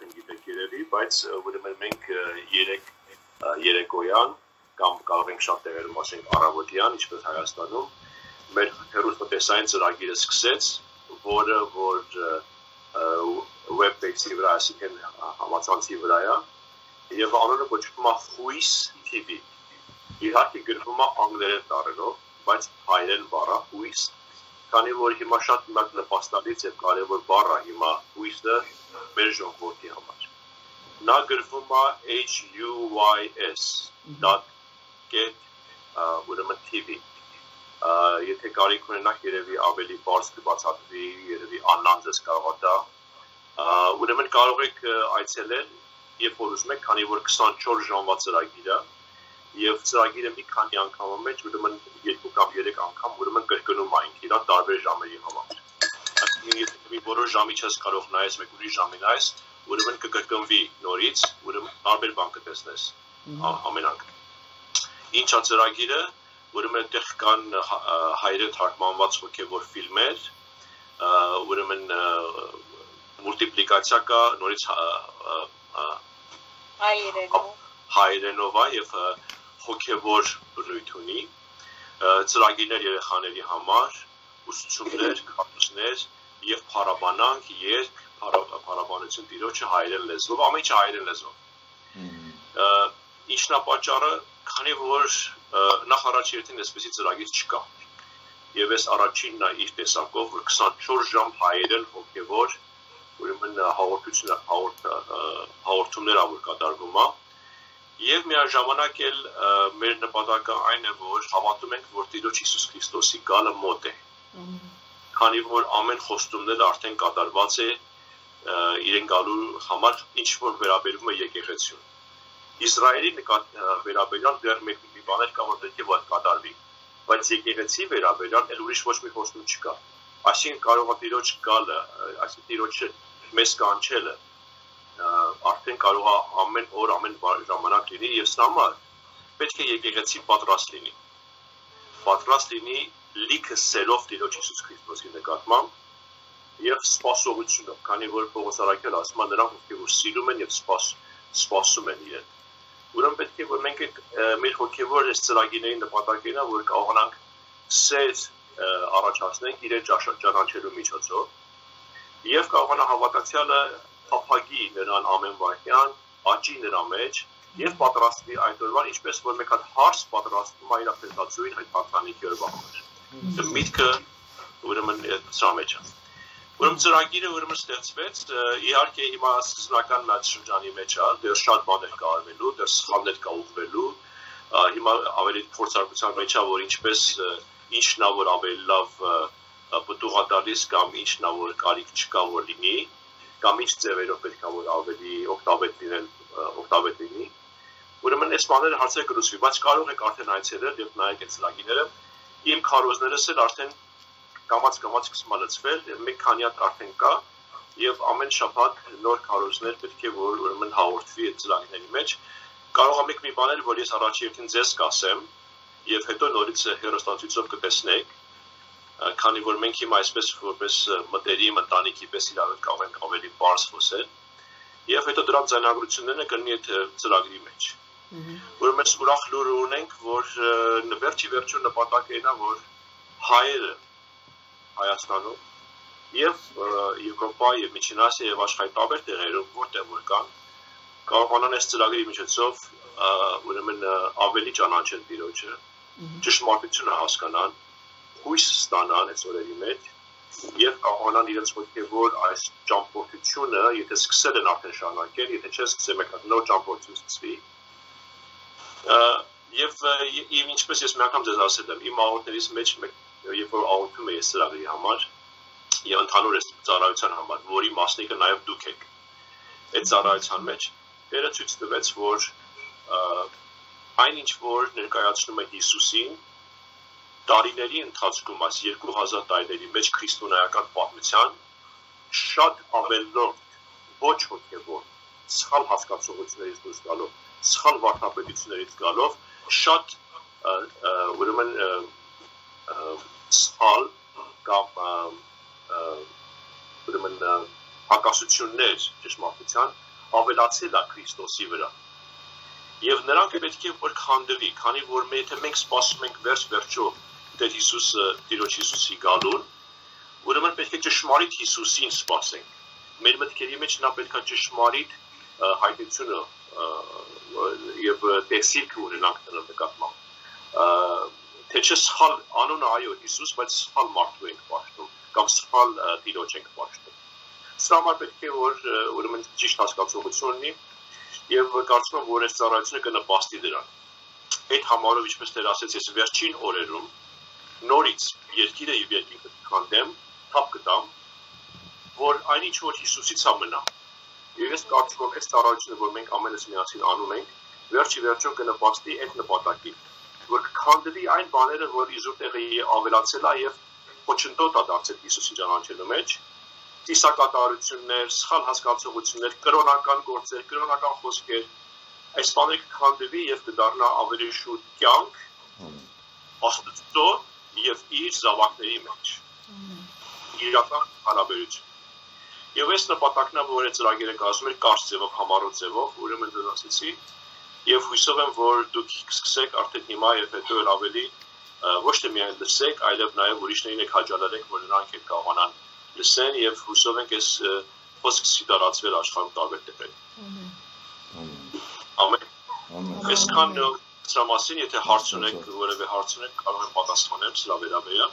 արդեն գիտեք երևի, բայց ուրեմն մենք երեկոյան կամ կարող ենք շատ տեղերում ասենք առավոտյան, ինչպես Հայաստանում, մեր հեռուստատեսային ծրագիրը սկսեց, որը web page-ի վրա, այսինքն համացանցի վրա է, եւ անունը կոչվում է Խույս TV։ Իհարկե գրվում է անգլերեն տառերով, բայց հայերեն բառը Խույս, քանի որ հիմա շատ նպաստալից եւ կարեւոր բառ է հիմա Խույսը մեր ժողովրդի համար։ Նա գրվում է HUYS.get TV։ Եթե կարիք ունենաք երևի ավելի բարձ կբացատրվի, երևի Աննան ձեզ կարող է դա։ Ուրեմն կարող եք այցելել, երբ որ ուզում եք, քանի որ 24 ժամվա ծրագիր է, եւ ծրագիրը մի քանի անգամի մեջ, ուրեմն 2 կամ 3 անգամ ուրեմն կրկնում այն իր տարբեր ժամերի համար։ Այսինքն եթե մի որոշ ժամի չես կարող նայես, մեկ ուրիշ ժամի նայես, ուրեմն կկրկնվի նորից, ուրեմն տարբեր բան կտեսնես ամեն անգամ։ Ինչ է ծրագիրը, ուրեմն այդտեղ կան հայերեն թարգմանված հոգևոր ֆիլմեր, ուրեմն մուլտիպլիկացիա կա, նորից հայերենով է եւ հոգևոր բնույթ ունի, ծրագիրներ երեխաների համար, ուսուցումներ, քարտուզներ եւ փառաբանանք, երգ, փառաբանություն Տիրոջը հայերեն լեզվով, ամեն ինչ հայերեն լեզվով։ Ինչն է պատճառը, քանի որ նախ առաջ երթին այսպեսի ծրագիր չկա։ Եվ այս առաջինն է իր տեսակով, որ 24 ժամ հայերեն հոգևոր, ուրեմն հաղորդումներ ա որ կատարվում է։ Եվ միաժամանակ էլ մեր նպատակը այն է, որ հավատում ենք, որ Տիրոջ Հիսուս Քրիստոսի գալը մոտ է։ Քանի որ ամեն խոստումները արդեն կատարված է իրեն գալու համար, ինչ որ վերաբերում է եկեղեցուն։ Իսրայելի վերաբերյալ դեռ մի բաներ կա, որ պետք է կատարվի, բայց եկեղեցի վերաբերյալ էլ ուրիշ ոչ մի խոստում չկա։ Այսինքն կարող է Տիրոջ գալը, այսինքն Տիրոջը մեզ կանչելը արդեն կարող է ամեն օր, ամեն ժամանակ լինի եւ սա համար պետք է եկեղեցի պատրաստ լինի։ Պատրաստ լինի լիքը սերով Տիրոջ Հիսուս Քրիստոսի նկատմամբ եւ սպասողությունով, քանի որ Պողոս Արաքելը ասում է նրանք, ովքեր սիրում են եւ սպասում են իրեն։ Ուրեմն պետք է որ մենք մեր հոգեվոր այս ծրագիրների նպատակն է, որ կարողանանք սեր առաջացնենք իրեն ճանաչելու միջոցով եւ կարողանա հավատացյալը փափագի նրան ամեն վայրկյան, աճի նրա մեջ եւ պատրաստվի այդ օրվան, ինչպես որ մեկ հատ հարց պատրաստվում է իր ապետացույցին այդ հաղթանիքի օրվա համար։ Միտքը ուրեմն սա մեջ է։ Ուրեմն ծրագիրը ուրեմն ստեղծվեց, իհարկե հիմա սկզբնական այդ շրջանի մեջ է, դեռ շատ բաներ կա արվելու, դեռ սխալներ կա ուղղվելու, հիմա ավելի փորձարկության մեջ է, որ ինչպես ինչն է որ ավելի լավ պտուղատալիս կամ ինչն է որ կարիք չկա որ լինի, կամ ինչ ձևերով պետք է որ ավելի օգտավետ լինի։ Ուրեմն այս բաները հարցեր կլուծվի, բայց կարող եք արդեն այցելել եւ նայեք այդ ծրագիրները։ Իմ քարոզներս էլ արդեն կամաց սկսում լցվել, մեկ քանի հատ արդեն կա եւ ամեն շաբաթ նոր քարոզներ պետք է որ ուրեմն հաղորդվի այդ ծրագիրների մեջ։ Կարող եք մի բաներ, որ ես առաջին ձեզ կասեմ եւ հետո նորից հեռուստացույցով կտեսնեք, քանի որ մենք հիմա այսպես որպես մտերիմ ընտանիքի պես իրար կարող ենք ավելի բարձ խոսել եւ հետո դրա ձայնագրությունները կլինի այդ ծրագրի մեջ։ Ուրեմն ուրախ լուր ունենք, որ վերջի նպատակն է, որ հայերը Հայաստանում եւ Եվրոպա եւ Միջին Ասիա եւ աշխարհի տարբեր տեղերում որտեղ որ կան կարողանան այս ծրագրի միջոցով ուրեմն ավելի ճանաչեն Տիրոջը, ճշմարտությունը հասկանան, հույս ստանան այս օրերի մեջ եւ կարողանան իրենց հոգեվոր այս ճամփորդությունը, եթե սկսել են արդեն շարունակել, եթե չես սկսել մեկ հատ նոր ճամփորդություն սկսվի։ Եվ ինչպես ես մի անգամ ձեզ ասել եմ, իմ աղոթներից մեջ երբ որ աղոթում եմ ծրագրի համար եւ ընդհանուր այս ծառայության համար, որի մասնիկը նաեւ դուք եք։ Այդ ծառայության մեջ Տերը ցույց տվեց, որ այնինչ որ ներկայացնում է Հիսուսին տարիների ընթացքում, այս 2000 տարիների մեջ քրիստոնեական պատմության շատ ավելորդ ոչ հոգևոր սխալ հասկացություններից դուրս գալով, սխալ վարդապետություններից գալով շատ ուրեմն սխալ կամ ուրեմն հակասություններ ճշմարտության ավելացել է Քրիստոսի վրա։ Եվ նրանք պետք է որ քանդվի, քանի որ մենք սպասում ենք վերջ-վերջո Տեր Հիսուսը, Տիրոջ Հիսուսի գալուն, ուրեմն պետք է ճշմարիտ Հիսուսին սպասենք։ Մեր մտքերի մեջ նա պետք է ճշմարիտ հայտնությունը եւ տեսիլք ունենանք դրա նկատմամբ։ Թե չէ սխալ անունը այո Հիսուս, բայց սխալ մարդու ենք պաշտում կամ սխալ Տիրոջ ենք պաշտում։ Սա համար պետք է որ ուրեմն ճիշտ հասկացողություն ունի եւ կարծում եմ որ այս ծառայությունը կնպաստի դրան։ Այդ համարով ինչպես դեր ասեց ես վերջին օրերում նորից երկիրը եւ երկինքը քանդեմ, թափ կտամ, որ այնինչ որ Հիսուսից ամենա։ Եվ ես կարծում եմ այս ծառայությունը որ մենք ամենս միասին անում ենք, վերջի վերջո կնպաստի այդ նպատակին, որ քանդվի այն բաները, որ իզուր տեղի ավելացել է եւ ոչնտոտ է դարձել Հիսուսի ճանաչելու մեջ, ծիսակատարություններ, սխալ հասկացություններ, կրոնական գործեր, կրոնական խոսքեր, այս բաները կքանդվի եւ կդառնա ավելի շուտ կյանք Աստծո եւ իր զավակների մեջ։ Իրական հարաբերություն։ Եվ այս նպատակն է, որ այդ ծրագիրը կազմել կարճ ձևով, համառոտ ձևով, ուրեմն դեռ ասեցի, եւ հույսով եմ, որ դուք սկսեք արդեն հիմա եւ հետո ավելի ոչ թե միայն լսեք, այլև նաեւ ուրիշներին եք հաջալերեք, որ նրանք էլ կարողանան լսեն եւ հույսով ենք այս խոսքը դարածվել աշխարհում տարբեր տեղերում։ Ամեն։ Այսքան սրա մասին, եթե հարց ունեք, որևէ հարց ունեք, կարող եմ պատասխանել սրա վերաբերյալ։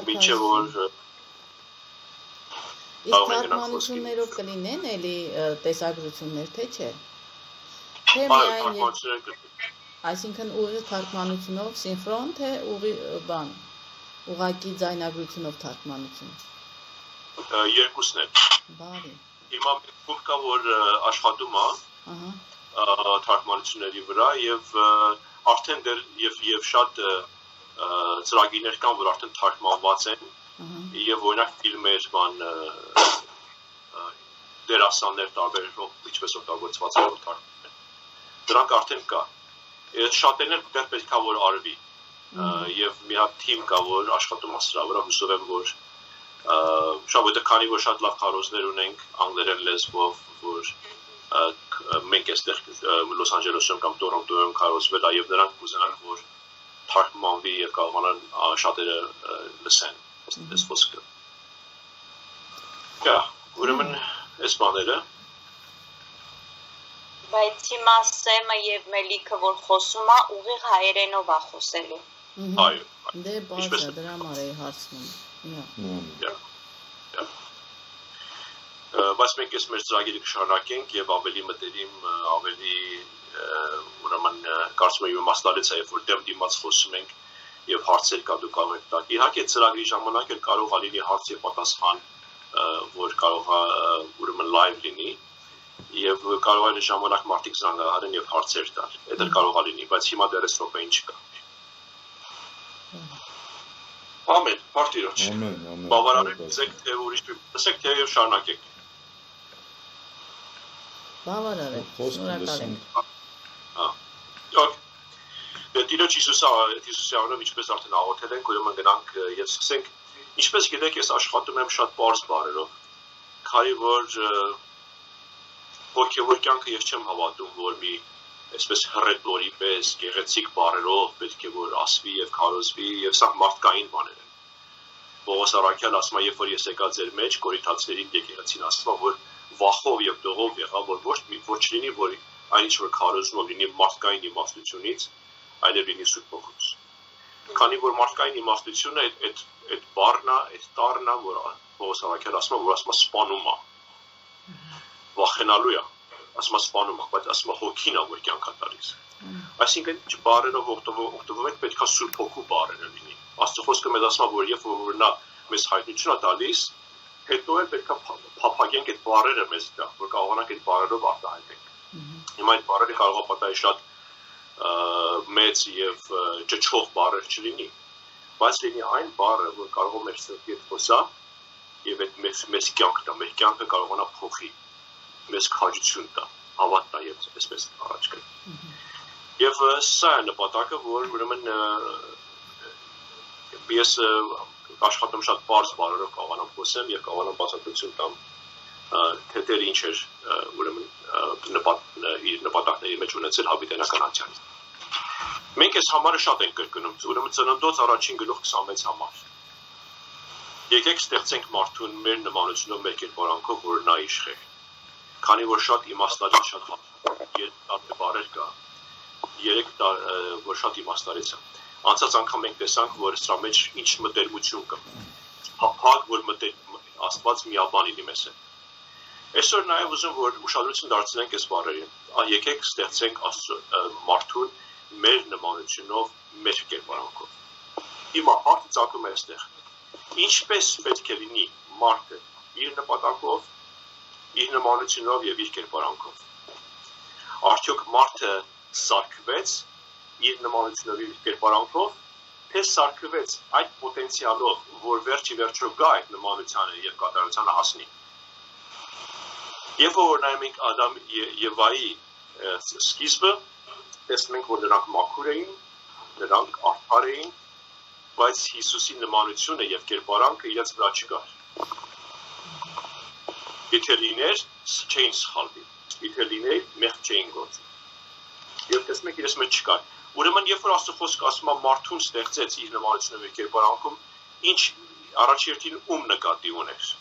Մինչեւ որ Իսկ թարգմանություններով կլինեն էլի տեսագրություններ, թե չէ։ Թե միայն այսինքն ուղիղ թարգմանությունով սինխրոն, թե բան, ուղղակի ձայնագրությունով թարգմանություն։ Երկուսն են։ Բարի։ Հիմա մենք կա որ աշխատում է թարգմանությունների վրա եւ արդեն դեռ եւ շատ ծրագիրներ կան, որ արդեն թարգմանված են եւ օրինակ ֆիլմեր, բան դերասաններ տարբերով ինչպես օգտագործված են թարգմանել։ Դրանք արդեն կա։ Այդ շատերն էլ դեռ պետք է որ արվի։ Եվ մի հատ թիմ կա որ աշխատում է սրա վրա, հուսով եմ որ շաբաթը քանի որ շատ լավ քարոզներ ունենք անգլերեն լեզվով, որ մենք այստեղ Լոս Անջելեսում կամ Տորոնտոյում քարոզվել է եւ նրանք կուզենան որ թարգմանվի եւ կարողանան շատերը լսեն այս խոսքը։ Կա, ուրեմն այս բաները Բայց հիմա Սեմը եւ Մելիքը որ խոսում է ուղիղ հայերենով է խոսելու։ Այո։ Դե բացա դրա համար էի հարցնում։ Բայց մենք այս մեր ծրագիրը կշարունակենք եւ ավելի մտերիմ, ավելի ուրեմն կարծում եմ իմաստալից է, երբ որ դեմ դիմաց խոսում ենք եւ հարցեր կա դու կարող եք տալ։ Իհարկե ծրագրի ժամանակ էլ կարող է լինի հարց եւ պատասխան, որ կարող է ուրեմն լայվ լինի եւ կարող է ժամանակ մարդիկ զանգահարեն եւ հարցեր տալ։ Դա էլ կարող է լինի, բայց հիմա դեռ րոպեին չկա։ Ամեն, Պարտիրոջ։ Բավարարեք, ձեկ թե ուրիշ, ասեք թե եւ շարունակեք։ Բավարարեք, շնորհակալ ենք։ Տիրոջ Հիսուսի անունով ինչպես արդեն աղոթել ենք, ուրեմն գնանք եւ սկսենք։ Ինչպես գիտեք, ես աշխատում եմ շատ բարձ բառերով։ Քանի որ հոգեվոր կյանքը ես չեմ հավատում, որ մի այսպես հռետորի պես գեղեցիկ բառերով պետք է որ ասվի եւ քարոզվի եւ սա մարդկային բաներ են։ Պողոս Արաքյալը ասում է, երբ որ ես եկա ձեր մեջ, կորինթացիներին եկեղեցին ասում է, որ վախով եւ դողով եղա, որ ոչ լինի, որ այնինչ որ քարոզում լինի մարդկային իմաստությունից, այլև լինի Սուրբ Հոգուց։ Քանի որ մարդկային իմաստությունը այդ բառնա, այդ տառնա, որ Պողոս Արաքյալը ասում է, որ ասում է սպանում է։ Վախենալու է, ասում է սպանում է, բայց ասում է հոգին է, որ կյանք է տալիս։ Այսինքն բառերով օգտվում ենք, պետք է Սուրբ Հոգու բառերը լինի։ Աստծո խոսքը մեզ ասում է, որ երբ որ նա մեզ հայտնություն է տալիս, հետո էլ պետք է փափագենք այդ բառերը մեզ դա, որ կարողանանք այդ բառերով արտահայտենք։ Հիմա այդ բառերը կարող է պատահի շատ մեծ եւ ճճող բառեր չլինի, բայց լինի այն բառը, որ կարող է մեր սրտի հետ խոսա եւ այդ մեզ կյանք տա, մեր կյանքը կարողանա փոխի, մեզ քաջություն տա, հավատ տա եւ այսպես առաջ գնա։ Եվ սա է նպատակը, որ ուրեմն ես աշխատում շատ բարձ բառերով կարողանամ խոսեմ եւ կարողանամ բացատրություն տամ թե դեր ինչ էր ուրեմն մեջ ունեցել հավիտենական անցյալ։ Մենք այս համարը շատ ենք կրկնում, ուրեմն ծննդոց առաջին գլուխ 26 համար։ Եկեք ստեղծենք մարդուն մեր նմանությունով, մեր կերպարանքով, որ նա իշխե։ Քանի որ շատ իմաստալից շատ բառեր կա, 3 որ շատ իմաստալից է։ Անցած անգամ մենք տեսանք, որ սրա մեջ ինչ մտերմություն կա։ Փակ որ Աստված միաբան լինի մեզ հետ։ Այսօր նաև ուզում որ ուշադրություն դարձնենք այս բառերին։ Եկեք ստեղծենք մարդուն մեր նմանությունով, մեր կերպարանքով։ Հիմա հարցը ծագում է այստեղ։ Ինչպես պետք է լինի մարդը իր նպատակով, իր նմանությունով եւ իր կերպարանքով։ Արդյոք մարդը սարքվեց իր նմանությունով, իր կերպարանքով, թե սարքվեց այդ պոտենցիալով, որ վերջի վերջո գա այդ նմանությանը եւ կատարությանը հասնի։ Երբ որ նայում ենք Ադամ եւ Եվայի սկիզբը, տեսնում ենք, որ նրանք մաքուր էին, նրանք արդար էին, բայց Հիսուսի նմանությունը եւ կերպարանքը իրենց վրա չկար։ Եթե լիներ, չէին սխալվի, եթե լիներ, մեղք չէին գործի։ Եվ տեսնում եք, իրենց մեջ չկար։ Ուրեմն, երբ որ Աստծո խոսքը ասում է մարդուն ստեղծեց իր նմանությունով եւ կերպարանքում, ինչ առաջերտին ում նկատի ուներ։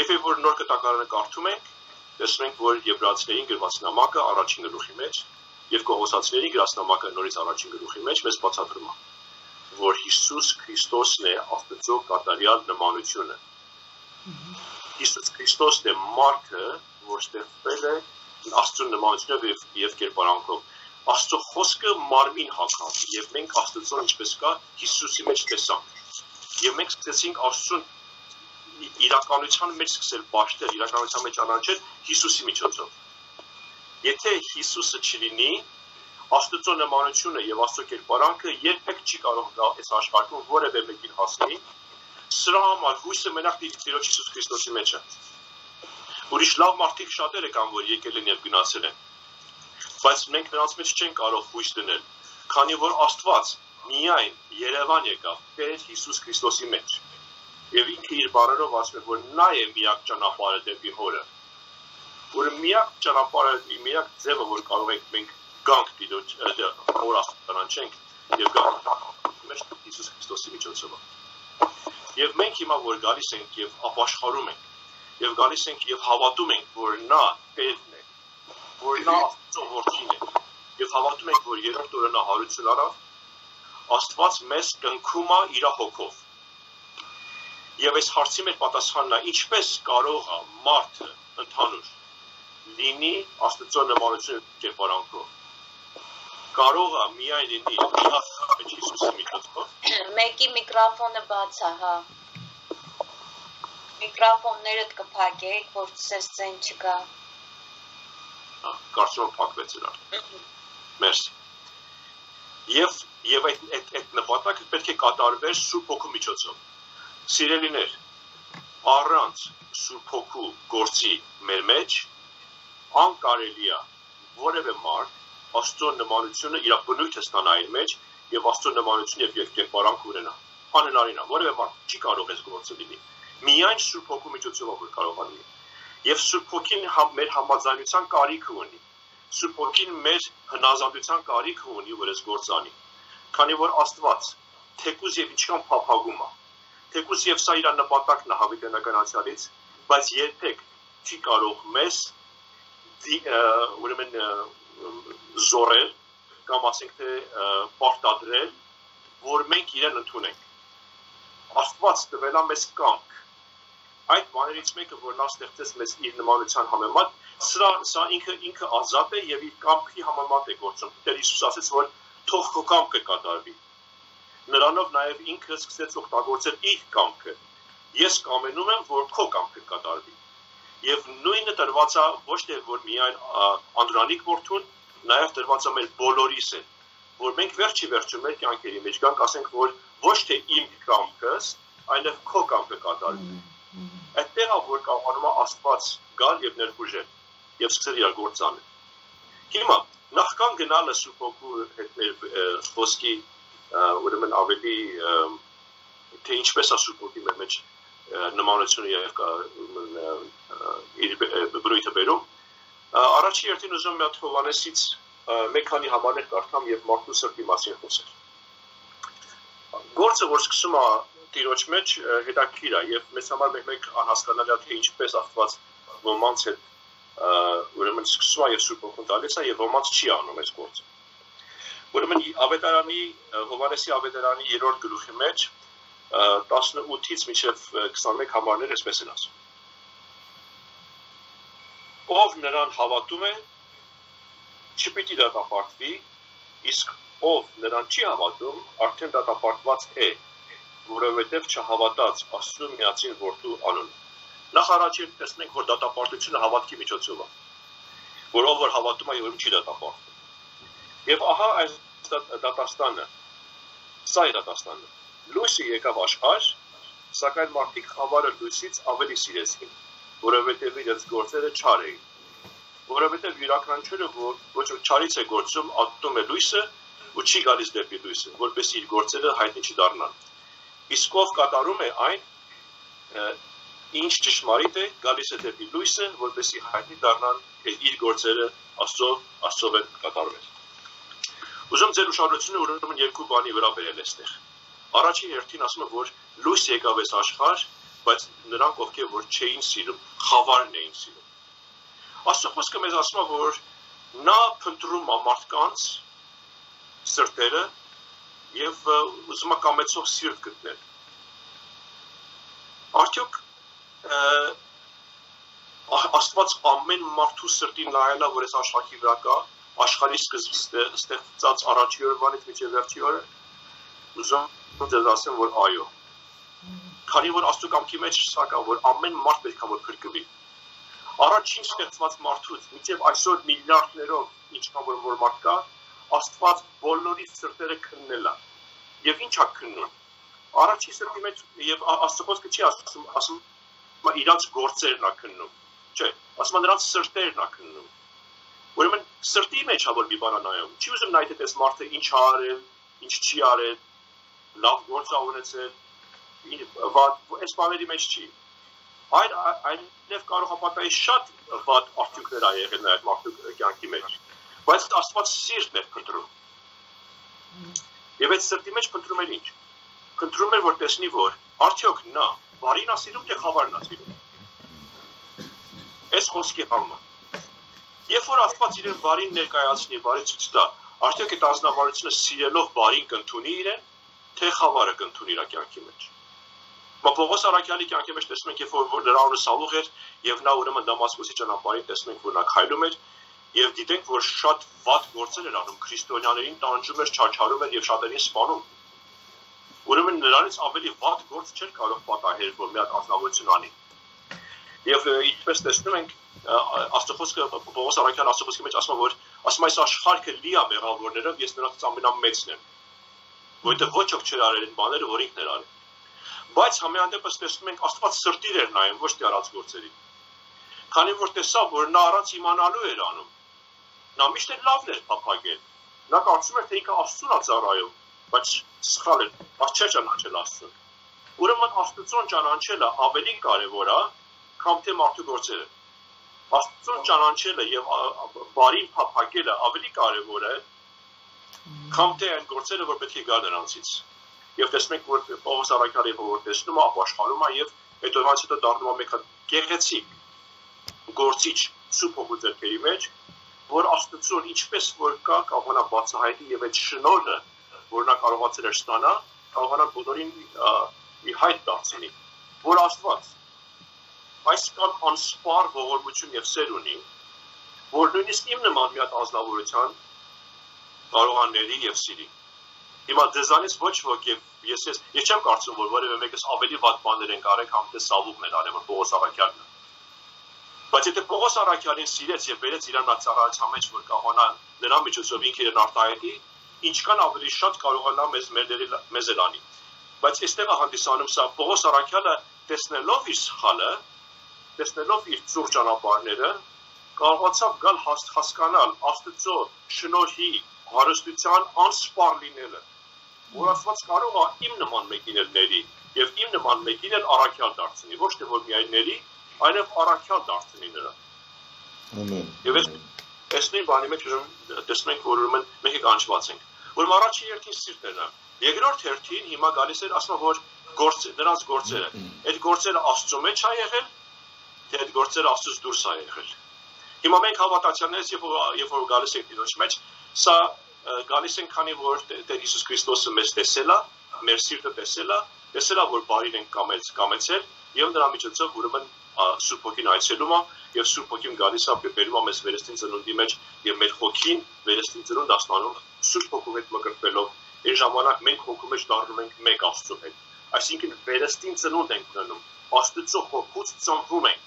Երբ որ նոր կտակարանը կարդում ենք, տեսնում ենք, որ Եբրայեցիներին գրված նամակը առաջին գլուխի մեջ եւ Կողոսացիներին գրված նամակը նորից առաջին գլուխի մեջ մեզ բացատրում է, որ Հիսուս Քրիստոսն է Աստծո կատարյալ նմանությունը։ Հիսուս Քրիստոսն է մարդը, որ ստեղծվել է Աստծո նմանությունով եւ կերպարանքով։ Աստծո խոսքը մարմին հագավ եւ մենք Աստծո ինչպես կա Հիսուսի մեջ տեսանք։ Եվ մենք սկսեցինք Աստծուն իրականության մեջ սկսել բաշխել, իրականության մեջ ճանաչել Հիսուսի միջոցով։ Եթե Հիսուսը չլինի, Աստծո նմանությունը եւ Աստծո կերպարանքը երբեք չի կարող գալ այս աշխարհում որևէ մեկին հասնի։ Սրա համար հույսը մենակ Տիրոջ Հիսուս Քրիստոսի մեջ է։ Ուրիշ լավ մարդիկ շատերը կան, որ եկել են եւ գնացել են։ Բայց մենք նրանց մեջ չենք կարող հույս դնել, քանի որ Աստված միայն Երևան եկավ Տեր Հիսուս Քրիստոսի մեջ։ Եվ ինքը իր բառերով ասում է, որ նա է միակ ճանապարհը դեպի Հորը։ Որ միակ ճանապարհը, միակ ձևը, որ կարող ենք մենք գանք Տիրոջ Հոր Աստծանանչենք եւ գանք մեր Հիսուս Քրիստոսի միջոցով։ Եվ մենք հիմա որ գալիս ենք եւ ապաշխարում ենք եւ գալիս ենք եւ հավատում ենք, որ նա Տերն է, որ նա Աստծո որդին է եւ հավատում ենք, որ երրորդ օրը նա հարություն արավ, Աստված մեզ կնքում է իր հոգով։ Եվ այս հարցի մեր պատասխանն է, ինչպես կարող է մարդը ընդհանուր լինի Աստծո նմանություն կերպարանքով։ Կարող է միայն լինի Հիսուսի միջոցով։ Մեկի միկրոֆոնը բաց է, հա։ Միկրոֆոններդ կփակեք, որ ցես չկա։ Կարծում եմ փակվեց իրար։ Մերսի։ Եվ այդ նպատակը պետք է կատարվեր Սուրբ Հոգու միջոցով։ Սիրելիներ, առանց Սուրբ Հոգու գործի մեր մեջ անկարելի է որևէ մարդ Աստծո նմանությունը իր բնույթը ստանա իր մեջ եւ Աստծո նմանություն եւ կերպարանք ունենա։ Անհնարին է, որևէ մարդ չի կարող այս գործը լինի։ Միայն Սուրբ Հոգու միջոցով որ կարող է լինի։ Եվ Սուրբ Հոգին մեր համաձայնության կարիք ունի։ Սուրբ Հոգին մեր հնազանդության կարիք ունի, որ այս գործը անի։ Քանի որ Աստված թեկուզ եւ ինչքան փափագում է, թեկուզ եւ սա իր նպատակն է հավիտենական անցյալից, բայց երբեք չի կարող մեզ ուրեմն զորել կամ ասենք թե պարտադրել, որ մենք իրեն ընդունենք։ Աստված տվել է մեզ կամք։ Այդ բաներից մեկը, որ նա ստեղծեց մեզ իր նմանության համեմատ, սա ինքը ազատ է եւ իր կամքի համեմատ է գործում։ Տեր Հիսուս ասաց, որ թող քո կամքը կատարվի։ Նրանով նաեւ ինքը սկսեց օգտագործել իր կամքը։ Ես կամենում եմ, որ քո կամքը կատարվի։ Եվ նույնը տրված է ոչ թե որ միայն Անդրանիկ որդուն, նաեւ տրված է մեր բոլորիս է, որ մենք վերջի վերջում մեր կյանքերի մեջ գանք, ասենք, որ ոչ թե իմ կամքս, այլև քո կամքը կատարվի։ Այդտեղ որ կարողանում է Աստված գալ եւ ներբուժել եւ սկսել իր գործանը։ Հիմա նախքան գնալը Սուրբ Հոգու հետ մեր խոսքի ուրեմն ավելի թե ինչպես է Սուրբ Հոգի մեր մեջ նմանությունը եւ իր բնույթը բերում, առաջի երթին ուզում եմ Հովհաննեսից մեկ քանի համարներ կարդամ եւ մարդու սրտի մասին խոսել։ Գործը, որ սկսում է Տիրոջ մեջ հետաքրքիր է եւ մեզ համար մեկ անհասկանալի է թե ինչպես Աստված ոմանց հետ ուրեմն սկսում է եւ Սուրբ Օգուն տալիս է եւ ոմանց չի անում այս գործը։ Ուրեմն Ավետարանի Հովհաննեսի Ավետարանի 3-րդ գլուխի մեջ 18-ից մինչև 21 համարներ այսպես են ասում։ Ով նրան հավատում է, չպիտի դատապարտվի, իսկ ով նրան չի հավատում, արդեն դատապարտված է, որովհետև չհավատաց Աստծու միածին որդու անունը։ Նախ առաջին տեսնենք, որ դատապարտությունը հավատքի միջոցով է, որ ով որ հավատում է, ուրեմն չի դատապարտվում։ Եվ ահա այս դատաստանը, սա է դատաստանը։ Լույսը եկավ աշխարհ, սակայն մարդիկ խավարը լույսից ավելի սիրեցին, որովհետև իրենց գործերը չար էին։ Որովհետև յուրաքանչյուրը, որ ոչ չարից է գործում, ատում է լույսը ու չի գալիս դեպի լույսը, որպեսզի իր գործերը հայտնի չդառնան։ Իսկ ով կատարում է այն, ինչ ճշմարիտ է, գալիս է դեպի լույսը, որպեսզի հայտնի դառնան, թե իր գործերը Աստծով են կատարվել։ Ուզում ձեր ուշադրությունը ուրեմն երկու բանի վրա բերել այստեղ։ Առաջին հերթին ասում է, որ լույս եկավ այս աշխարհ, բայց նրանք ովքեր որ չէին սիրում, խավարն էին սիրում։ Աստծո խոսքը մեզ ասում է, որ նա փնտրում է մարդկանց սրտերը եւ ուզում է կամեցող սիրտ գտնել։ Արդյոք Աստված ամեն մարդու սրտին նայել է, որ այս աշխարհի վրա կա, աշխարհի սկզբից ստեղծած առաջի օրվանից մինչև վերջի օրը։ Ուզում ձեզ ասեմ, որ այո։ Քանի որ Աստծո կամքի մեջ սա կա, որ ամեն մարդ պետք է որ փրկվի։ Առաջին ստեղծված մարդուց մինչև այսօր միլիարդներով ինչքան որ մարդ կա, Աստված բոլորի սրտերը քննել է։ Եվ ինչ է քննում։ Առաջի սրտի մեջ եւ Աստծո խոսքը չի ասում իրանց գործերն է քննում։ Չէ, ասում նրանց սրտերն է քննում։ Ուրեմն սրտի մեջ է որ մի բան նայում։ Չի ուզում նայել թե այս մարդը ինչ է արել, ինչ չի արել, լավ գործ է ունեցել, այս բաների մեջ չի։ Այնտեղ կարող է պատահի շատ վատ արդյունքներ ա եղել նա այդ մարդու կյանքի մեջ, բայց Աստված սիրտն է փնտրում։ Եվ այդ սրտի մեջ փնտրում է ինչ։ Փնտրում է որ տեսնի որ արդյոք նա բարին է սիրում թե խավարն է սիրում։ Այս խոսքի համը։ Երբ որ Աստված իրեն բարին ներկայացնի, բարի ցույց տա, արդյոք այդ ազնվարությունը սիրելով բարին կընդունի իրեն, թե խավարը կընդունի իր կյանքի մեջ։ Պողոս Արաքյալի կյանքի մեջ տեսնում ենք, երբ որ նրա օրը Սավուղ էր եւ նա ուրեմն Դամասկոսի ճանապարհին տեսնում ենք, որ նա քայլում էր եւ դիտենք, որ շատ վատ գործեր էր անում, քրիստոնյաներին տանջում էր, չարչարում էր եւ շատերին սպանում։ Ուրեմն նրանից ավելի վատ գործ չէր կարող պատահել, որ մի հատ ազնվություն անի։ Եվ ինչպես տեսնում ենք, Աստծո Պողոս Արաքյալը Աստծո խոսքի մեջ ասում է, որ ասում այս աշխարհը լի է մեղավորներով, ես նրանց ամենամեծն եմ։ Որովհետեւ ոչ ոք չէր արել այդ բաները, որ ինքն էր արել։ Բայց համենայնդեպս տեսնում ենք Աստված սրտիր էր նայում, ոչ թե արած գործերի։ Քանի որ տեսավ, որ նա առանց իմանալու էր անում, նա միշտ էլ լավն էր փափագել։ Նա կարծում էր, թե ինքը Աստծուն է ծառայում, բայց սխալ էր, բայց չէ ճանաչել Աստծուն։ Ուրեմն Աստծուն ճանաչելը ավելի կարևոր է, քան թե մարդու գործերը։ Աստծուն ճանաչելը եւ բարին փափագելը ավելի կարևոր է, քան թե այն գործերը, որ պետք է գա նրանցից։ Եվ տեսնում ենք, որ Պողոս Արաքյալը որ տեսնում է, ապաշխարում է եւ այդ օրվանից հետո դառնում է մեկ հատ գեղեցիկ գործիչ Սուրբ Հոգու ձեռքերի մեջ, որ Աստծուն ինչպես որ կա, կարողանա բացահայտի եւ այդ շնորհը, որ նա կարողացել էր ստանալ, կարողանա բոլորին իր հայտ դարձնի, որ Աստված այսքան անսպար ողորմություն եւ սեր ունի, որ նույնիսկ իմ նման մի հատ ազնվորության կարողաների եւ սիրի։ Հիմա դեզանից ոչ ոք եւ ես չեմ կարծում որ որևէ մեկս ավելի վատ բաներ են արել քան թե Սավուղն էր արել որ Պողոս Արաքյալն է։ Բայց եթե Պողոս Արաքյալին սիրեց եւ վերեց իրան ծառայության մեջ որ կարողանա նրա միջոցով ինքը իրեն արտահայտի, ինչքան ավելի շատ կարողանա մեզ անի։ Բայց այստեղ է հանդիսանում սա Պողոս Արաքյալը տեսնելով իր սխալը, տեսնելով իր ծուր ճանապարհները, կարողացավ գալ հասկանալ Աստծո շնորհի հարստության անսպար լինելը, որ Աստված կարող է իմ նման մեկին էլ ների եւ իմ նման մեկին էլ առաքյալ դարձնի, ոչ թե որ միայն ների, այլև առաքյալ դարձնի նրան։ Ամեն։ Այս նույն բանի մեջ տեսնում ենք, որ ուրեմն մենք կանչված ենք։ Ուրեմն առաջին հերթին սիրտն է։ Երկրորդ հերթին հիմա գալիս է ասում որ նրանց գործերը։ Այդ գործերը Աստծո մեջ ա եղել, թե այդ գործերը Աստծուց դուրս ա եղել։ Հիմա մենք հավատացյալներս երբ որ գալիս ենք Տիրոջ մեջ, սա գալիս ենք քանի որ Տեր Հիսուս Քրիստոսը մեզ տեսել է, մեր սիրտը տեսել է, որ բարին ենք կամեցել եւ նրա միջոցով ուրեմն Սուրբ Հոգին այցելում է եւ Սուրբ Հոգին գալիս է բերում է մեզ վերստին ծնունդի մեջ եւ մեր հոգին վերստին ծնունդ դառնում Սուրբ Հոգու հետ մկրտվելով այն ժամանակ մենք հոգու մեջ դառնում ենք մեկ Աստծո հետ այսինքն վերստին ծնունդ ենք ունենում Աստծո հոգուց ծնվում ենք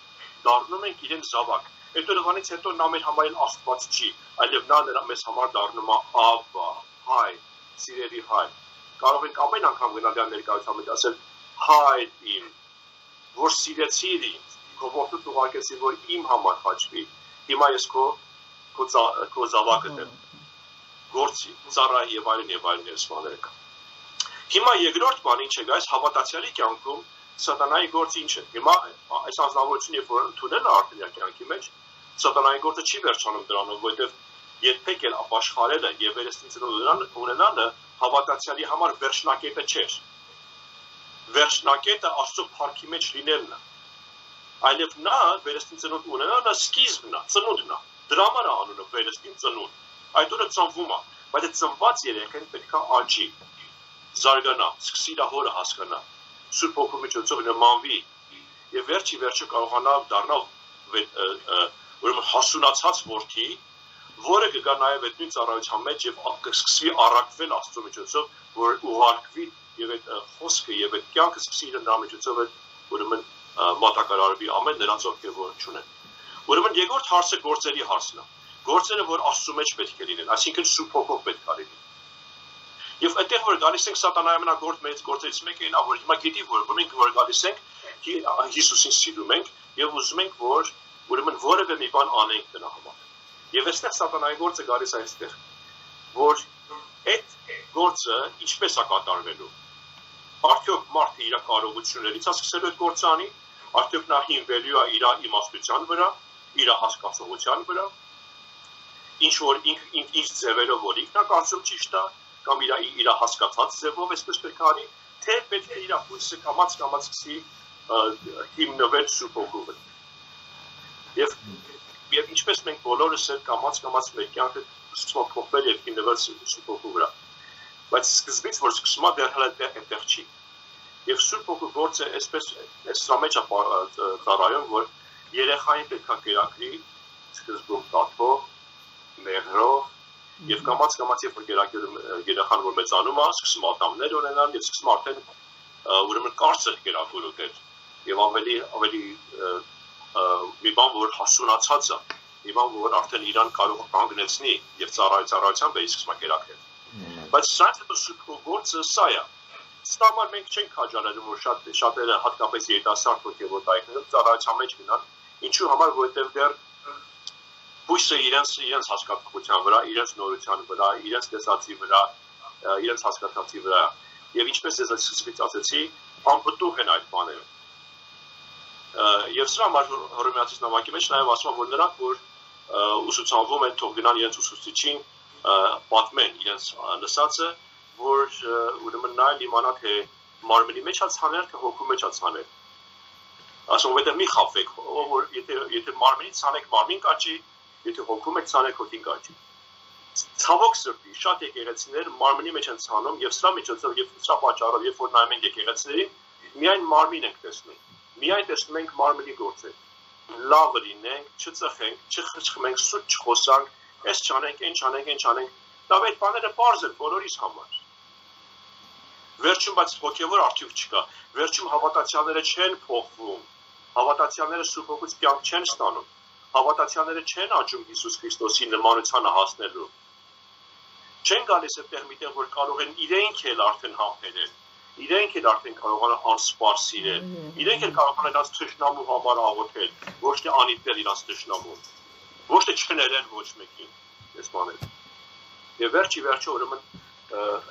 դառնում ենք իրեն զավակ այդ օրվանից հետո նա մեր համար Աստված չի այլև նա մեզ համար դառնում է Աբա հայ սիրելի հայ կարող ենք ամեն անգամ գնալ ներկայության մեջ ասել հայր իմ որ սիրեցիր ինձ քո որդու ուղարկեցի որ իմ համար խաչվի հիմա ես քո զավակը եմ գործի ծառայի եւ այլն երեսմաները կա հիմա երկրորդ բանը ինչ է գայս հավատացյալի կյանքում սատանայի գործը ինչ է հիմա այս անձնավորությունը երբ որ ընդունել է արդյոք կյանքի մեջ սատանայի գործը չի վերջանում դրանով որովհետեւ երբեք էլ ապաշխարելը եւ վերստին ծնունդ ունենալը հավատացյալի համար վերջնակետը չէր վերջնակետը Աստծո փառքի մեջ լինելն է այլև նա վերստին ծնունդ ունենալը սկիզբն է ծնունդն է դրա համար անունը վերստին ծնունդ այդ օրը ծնվում է բայց այդ ծնված երեխան պետք է աճի զարգանա սկսի իր հորը հասկանա Սուրբ Հոգու միջոցով նմանվի եւ վերջը կարողանա դառնալ ուրեմն հասունացած որդի որը կգա նաև այդ նույն ծառայության մեջ եւ կսկսվի առաքվել Աստծո միջոցով որ ուղարկվի եւ այդ խոսքը եւ այդ կյանքը սկսի իր նրա միջոցով ուրեմն մատակարարվի ամեն նրանց ովքեր որ չունեն ուրեմն երկրորդ հարցը գործերի հարցն է գործերը որ Աստծո մեջ պետք է լինեն այսինքն Սուրբ Հոգով պետք է լինեն եւ այդտեղ որ գալիս ենք սատանայի ամենագործ մեծ գործերից մեկը այն է որ հիմա գիտի որ մենք որ գալիս ենք Հիսուսին սիրում ենք եւ ուզում ենք որ ուրեմն որևէ մի բան անենք դրա համար Եվ այստեղ սատանայի գործը գալիս է այստեղ, որ այդ գործը ինչպես է կատարվելու։ Արդյոք մարդը իր կարողություններից է սկսելու այդ գործը անի, արդյոք նա հիմնվելու է իր իմաստության վրա, իր հասկացողության վրա, ինչ որ ինչ ձևերով որ ինքն է կարծում ճիշտ է, կամ իր հասկացած ձևով այսպես պետք է անի, թե պետք է իր հույսը կամաց սկսի հիմնվել Սուրբ Հոգու վրա։ Եվ ինչպես մենք բոլորս էլ կամաց մեր կյանքը սկսում է փոխվել եւ հիմնվել Սուրբ Հոգու վրա։ Բայց սկզբից որ սկսում է դեռ հələ այդտեղ չի։ Եվ Սուրբ Հոգու գործը այսպես սրա մեջ է ծառայում, որ երեխային պետք է կերակրի սկզբում տատվով, մեղրով եւ կամաց երբ որ կերակրում երեխան որ մեծանում է, սկսում ատամներ ունենալ եւ սկսում արդեն ուրեմն կարծր կերակրել եւ ավելի մի բան որ հասունացած է, մի բան որ արդեն իրան կարող է կանգնեցնի եւ ծառայության բերի սկսում է կերակրել։ Բայց սա հետո Սուրբ գործը սա է։ Սա համար մենք չենք քաջալերում որ շատերը հատկապես երիտասարդ հոգեվոտայքները ծառայության մեջ գնան, ինչու համար որովհետեւ դեռ հույսը իրենց հասկացության վրա, իրենց նորության վրա, իրենց տեսածի վրա, իրենց հասկացածի վրա եւ ինչպես ես սկզբից ասացի, անպտուղ են այդ բաները։ Եվ սրա համար հռոմեացիս նամակի մեջ նաև ասում որ նրանք որ ուսուցանվում են թող գնան իրենց ուսուցիչին պատմեն իրենց լսածը որ ուրեմն նա իմանա թե մարմնի մեջ ացանել թե հոգու մեջ ացանել ասում որ մի խափվեք որ եթե մարմնից ցանեք մարմին կաճի եթե հոգու մեջ ցանեք հոգին կաճի ցավոք սրտի շատ եկեղեցիներ մարմնի մեջ են ցանում եւ սրա միջոցով եւ սրա պատճառով երբ որ նայում ենք եկեղեցիներին միայն մարմին ենք տեսնում Միայն տեսնում ենք մարմնի գործեր, լավ լինենք, չծխենք, չխմենք, սուտ չխոսանք, այս չանենք, այն չանենք, դա այդ բաները պարզ են բոլորիս համար։ Վերջում բայց հոգևոր արդյունք չկա, վերջում հավատացյալները չեն փոխվում, հավատացյալները Սուրբ Հոգուց կյանք չեն ստանում, հավատացյալները չեն աճում Հիսուս Քրիստոսի նմանությանը հասնելու։ Չեն գալիս այդտեղ միտեղ, որ կարող են իրենք էլ արդեն համբերել Իրենք էլ արդեն կարողանան անսպար սիրել, իրենք էլ կարողանան իրենց թշնամու համար աղոթել, ոչ թե անիծել իրենց թշնամուն, ոչ թե չներել ոչ մեկին, այս բաները։ Եվ վերջը ուրեմն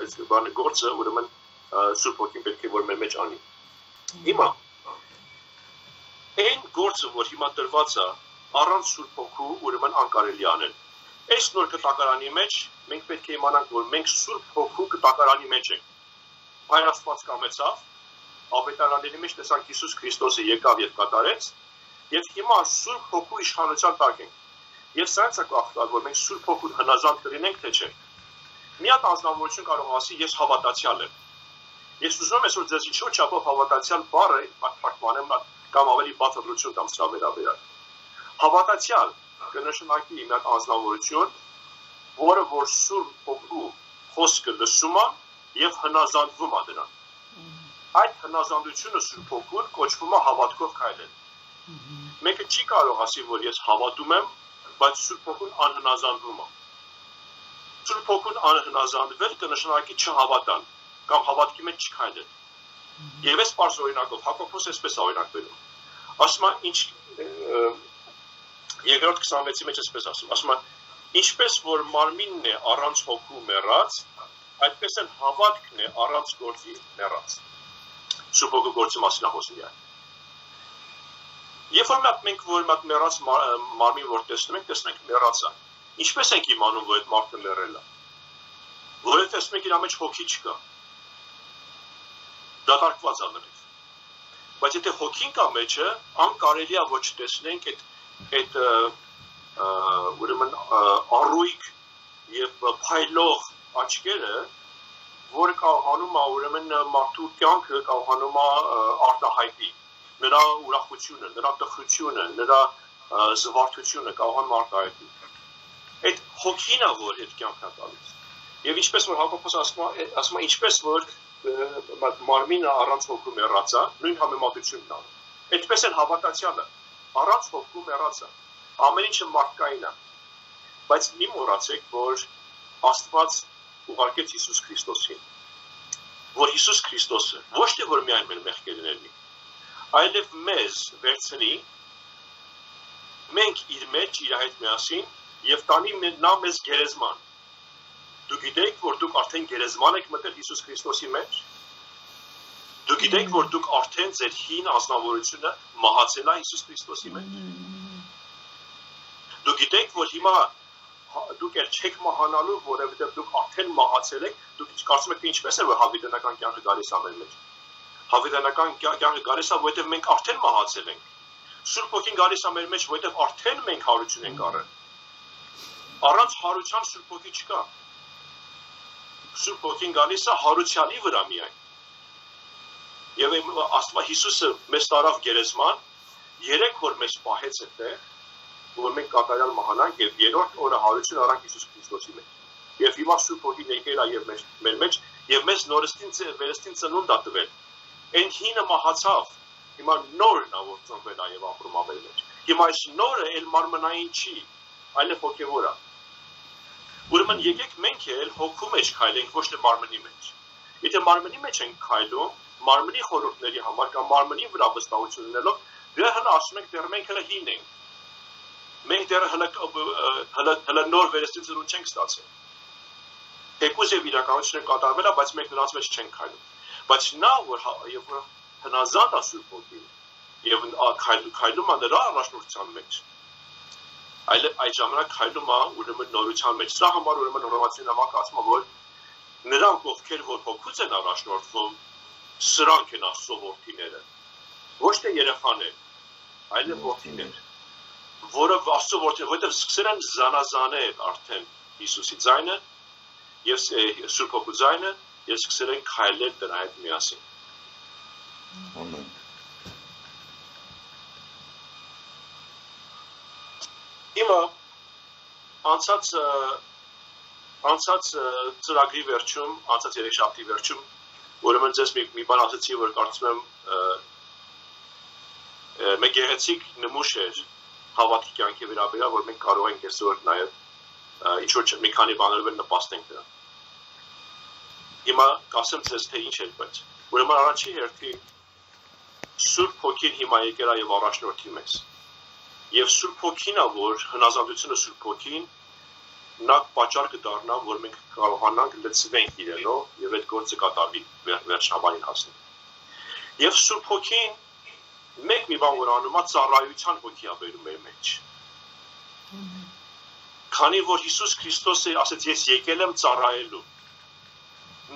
այս բանը գործը ուրեմն Սուրբ Հոգին պետք է որ մեր մեջ անի։ Հիմա այն գործը որ հիմա տրված է առանց Սուրբ Հոգու ուրեմն անկարելի անել։ Այս նոր կտակարանի մեջ մենք պետք է իմանանք, որ մենք Սուրբ Հոգու կտակարանի մեջ ենք։ Հայ Աստված կամեցավ, ավետարանների մեջ տեսանք Հիսուս Քրիստոսը եկավ եւ կատարեց, եւ հիմա Սուրբ Հոգու իշխանության տակ ենք։ Եվ սրանց է կախված, որ մենք Սուրբ Հոգուն հնազանդ կլինենք, թե չէ։ Մի հատ անձնավորություն կարող ասի, ես հավատացյալ եմ։ Ես ուզում եմ այսօր ձեզ ինչ-որ չափով հավատացյալ բառը թարգմանեմ կամ ավելի բացատրություն տամ սրա վերաբերյալ։ Հավատացյալ կնշանակի մի հատ անձնավորություն, որը որ Սուրբ Հոգու խոսքը լսում է եւ հնազանդվում է դրան։ Այդ հնազանդությունը Սուրբ Հոգուն կոչվում է հավատքով քայլել։ Մեկը չի կարող ասի, որ ես հավատում եմ, բայց Սուրբ Հոգուն անհնազանդվում է։ Սուրբ Հոգուն անհնազանդվել կնշանակի չհավատալ կամ հավատքի մեջ չքայլել։ Եվ այս բարձ օրինակով Հակոբոս այսպես է օրինակվելում։ Ասում է ինչ Երկրորդ 26-ի մեջ այսպես ասում է ինչպես որ մարմինն է առանց հոգու մեռած, այդպես էլ հավատքն է առանց գործի մեռած։ Սուրբ Հոգու գործի մասին է խոսում միայն։ Երբ որ մենք որ մեռած մարմին որ տեսնում ենք մեռած է։ Ինչպես ենք իմանում, որ այդ մարդը մեռել է։ Որովհետև տեսնում ենք իր մեջ հոգի չկա։ Դատարկված է լրիվ։ Բայց եթե հոգին կա մեջը, անկարելի է ոչ տեսնենք այդ ուրեմն առույգ եւ փայլող աչքերը, որը կարողանում է ուրեմն մարդու կյանքը կարողանում է արտահայտի նրա ուրախությունը, նրա տխրությունը, նրա զվարթությունը կարողանում արտահայտի։ Այդ հոգին է, որ այդ կյանքն է տալիս։ Եվ ինչպես որ Հակոբոս ասում է, ինչպես որ մարմինը առանց հոգու մեռած է, նույն համեմատությունն է։ Այդպես էլ հավատացյալը առանց հոգու մեռած է։ Ամեն ինչը մարդկային է։ Բայց մի մոռացեք, որ Աստված ուղարկեց Հիսուս Քրիստոսին։ Որ Հիսուս Քրիստոսը ոչ թե որ միայն մեր մեղքերն ելնի, այլև մեզ վերցնի, մենք իր մեջ իր հետ միասին եւ տանի նա մեզ գերեզման։ Դուք գիտեք, որ դուք արդեն գերեզման եք մտել Հիսուս Քրիստոսի մեջ։ Դուք գիտեք, որ դուք արդեն ձեր հին ազնվորությունը մահացել է Հիսուս Քրիստոսի մեջ։ Դուք գիտեք, որ հիմա դուք էլ չեք մահանալու, որովհետև դուք արդեն մահացել եք, դուք կարծում եք թե ինչպես է որ հավիտենական կյանքը գալիս է մեր մեջ։ Հավիտենական կյանքը գալիս է, որովհետև մենք արդեն մահացել ենք։ Սուրբ Հոգին գալիս է մեր մեջ, որովհետև արդեն մենք հարություն ենք առել։ Առանց հարության Սուրբ Հոգի չկա։ Սուրբ Հոգին գալիս է հարությանի վրա միայն։ Եվ Աստված Հիսուսը մեզ տարավ գերեզման, 3 օր մեզ պահեց այդտեղ, որ մենք կատարյալ մահանանք եւ երրորդ օրը հարություն առանք Հիսուս Քրիստոսի մեջ։ Եվ հիմա Սուրբ Հոգին եկել է եւ մեր մեջ եւ մեզ նորստին վերստին ծնունդ է տվել։ Այն հինը մահացավ, հիմա նորն է որ ծնվել է եւ ապրում է մեր մեջ։ Հիմա այս նորը էլ մարմնային չի, այլև հոգեվոր է։ Ուրեմն եկեք մենք էլ հոգու մեջ քայլենք, ոչ թե մարմնի մեջ։ Եթե մարմնի մեջ ենք քայլում, մարմնի խորհուրդների համար կամ մարմնի վրա վստահություն ունենալով, դեռ հələ ասում ենք դեռ մենք հələ հին ենք։ Մենք դեռ հələ նոր վերստին ծնունդ չենք ստացել։ Թեկուզ եւ իրականությունը կատարվել է, բայց մենք նրանց մեջ չենք քայլում։ Բայց նա որ հնազանդ է Սուրբ Հոգին եւ քայլում է նրա առաջնորդության մեջ, այլ այդ ժամանակ քայլում է ուրեմն նորության մեջ։ Սրա համար ուրեմն Հռոմեացին նամակը ասում է, որ նրանք ովքեր որ հոգուց են առաջնորդվում, սրանք են Աստծո որդիները։ Ոչ թե երեխաներ, այլ որդիներ, որը Աստծո որդիներ, որովհետև սկսել են զանազանել արդեն Հիսուսի ձայնը եւ Սուրբ Հոգու ձայնը եւ սկսել են քայլել դրա հետ միասին։ Ամեն։ Հիմա անցած ծրագրի վերջում, անցած երեքշաբթի վերջում, ուրեմն ձեզ մի բան ասացի, որ կարծում եմ մեկ գեղեցիկ նմուշ էր հավատքի կյանքի վերաբերյալ, որ մենք կարող ենք այսօր նաև ինչ-որ մի քանի բաներով նպաստենք դրան։ Հիմա կասեմ ձեզ թե ինչ էր, բայց ուրեմն առաջին հերթին Սուրբ Հոգին հիմա եկել է եւ առաջնորդի մեզ։ Եվ Սուրբ Հոգին է, որ հնազանդությունը Սուրբ Հոգին նա պատճառ կդառնա, որ մենք կարողանանք լցվենք իրենով եւ այդ գործը կատարվի վերջնաբանին հասնի։ Եվ Սուրբ Հոգին մեկ մի բան որ անում է ծառայության հոգի է բերում մեր մեջ։ Քանի որ Հիսուս Քրիստոսը ասաց ես եկել եմ ծառայելու։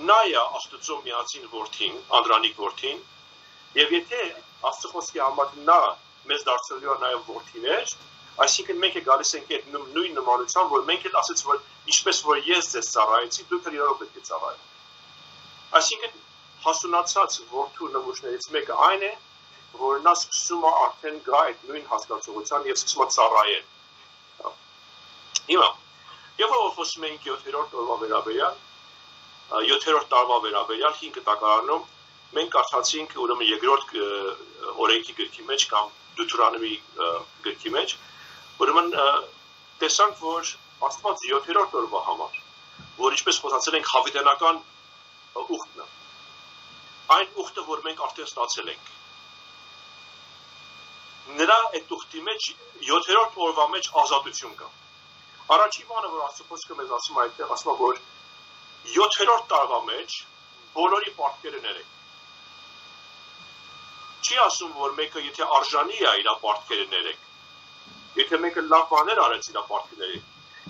Նա է Աստծո միածին որդին, Անդրանիկ որդին, եւ եթե Աստծո խոսքի համար նա մեզ դարձնելու է նաեւ որդիներ, այսինքն մենք է գալիս ենք այդ նույն նմանությամբ, որ մենք էլ ասաց որ ինչպես որ ես ձեզ ծառայեցի, դուք էլ իրարով պետք է ծառայեք։ Այսինքն հասունացած որդու նմուշներից մեկը այն է, որ նա սկսում է արդեն գա այդ նույն հասկացողության եւ սկսում է ծառայել։ Հիմա, եւ որ խոսում ենք 7-րդ տարվա վերաբերյալ, 7-րդ տարվա վերաբերյալ 5 տակարանում մենք կարդացինք ուրեմն երկրորդ օրենքի գրքի մեջ կամ Դյուտերանոմի գրքի մեջ, ուրեմն տեսանք որ Աստված 7-րդ տարվա համար, որ ինչպես խոսացել ենք հավիտենական ուխտն է, այն ուխտը, որ մենք արդեն ստացել ենք, նրա այդ ուխտի մեջ 7-րդ օրվա մեջ ազատություն կա։ Առաջին բանը, որ Աստծո խոսքը մեզ ասում է այդտեղ, ասում է, որ 7-րդ տարվա մեջ բոլորի պարտքերը ներեք։ Չի ասում, որ մեկը եթե արժանի է իր պարտքերը ներեք, եթե մեկը լավ բաներ արեց իր պարտքերը ներեք,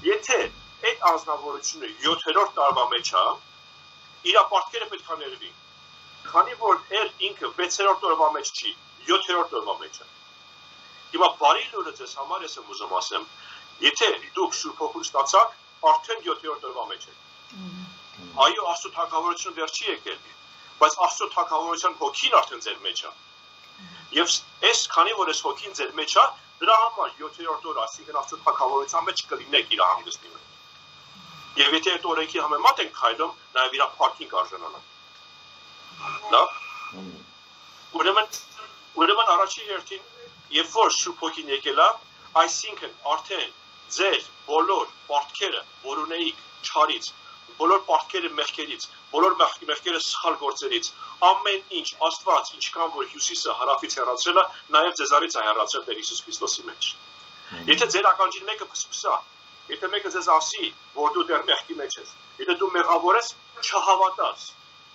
եթե այդ անձնավորությունը 7-րդ տարվա մեջ է, իր պարտքերը պետք է ներվի, քանի որ էլ ինքը 6-րդ օրվա մեջ չի, 7-րդ օրվա մեջ է։ Հիմա բարի լուրը ձեզ համար ես եմ ուզում ասեմ, եթե դուք Սուրբ Հոգուն ստացաք, արդեն 7-րդ օրվա մեջ եք։ Այո, Աստծո թագավորությունը դեռ չի եկել, բայց Աստծո թագավորության հոգին արդեն ձեր մեջ է։ Եվ այս քանի որ այս հոգին ձեր մեջ է, դրա համար 7-րդ օրը, այսինքն Աստծո թագավորության մեջ կլինեք իր հանգստի մեջ։ Եվ եթե այդ օրենքի համեմատ ենք քայլում, նաև իր փառքին կարժանանանք։ Լավ։ Ուրեմն առաջին հերթին, երբ որ Սուրբ Հոգին եկել է, այսինքն արդեն ձեր բոլոր պարտքերը, որ ունեիք չարից, բոլոր պարտքերը մեղքերից, բոլոր մեղքերը սխալ գործերից, ամեն ինչ Աստված, ինչքան որ Հյուսիսը հարավից հեռացրել է, նաև ձեզանից է հեռացրել Տեր Հիսուս Քրիստոսի մեջ։ Եթե ձեր ականջին մեկը փսփսա, եթե մեկը ձեզ ասի, որ դու դեռ մեղքի մեջ ես, եթե դու մեղավոր ես, չհավատաս,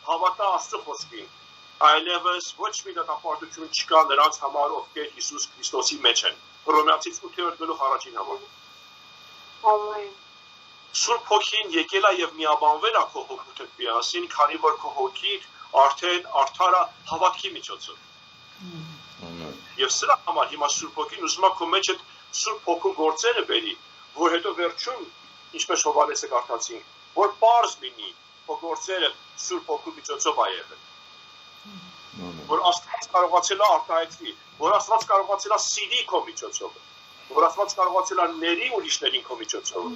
հավատա Աստծո խոսքին, այլևս ոչ մի դատապարտություն չկա նրանց համար, ովքեր Հիսուս Քրիստոսի մեջ են։ Հռոմեացիս 8-րդ գլուխ առաջին համար։ Ամեն։ Սուրբ Հոգին եկել է եւ միաբանվել է քո հոգուտ հետ միասին, քանի որ քո հոգին արդեն արդար է հավատքի միջոցով։ Եվ սրա համար հիմա Սուրբ Հոգին ուզում է քո մեջ այդ Սուրբ Հոգու գործերը բերի, որ հետո վերջում, ինչպես Հովհաննեսը կարդացինք, որ պարզ լինի քո գործերը Սուրբ Հոգու միջոցով ա եղել։ Որ Աստված կարողացել է արտահայտվի, որ Աստված կարողացել է սիրի քո միջոցով, որ Աստված կարողացել է ների ուրիշներին քո միջոցով։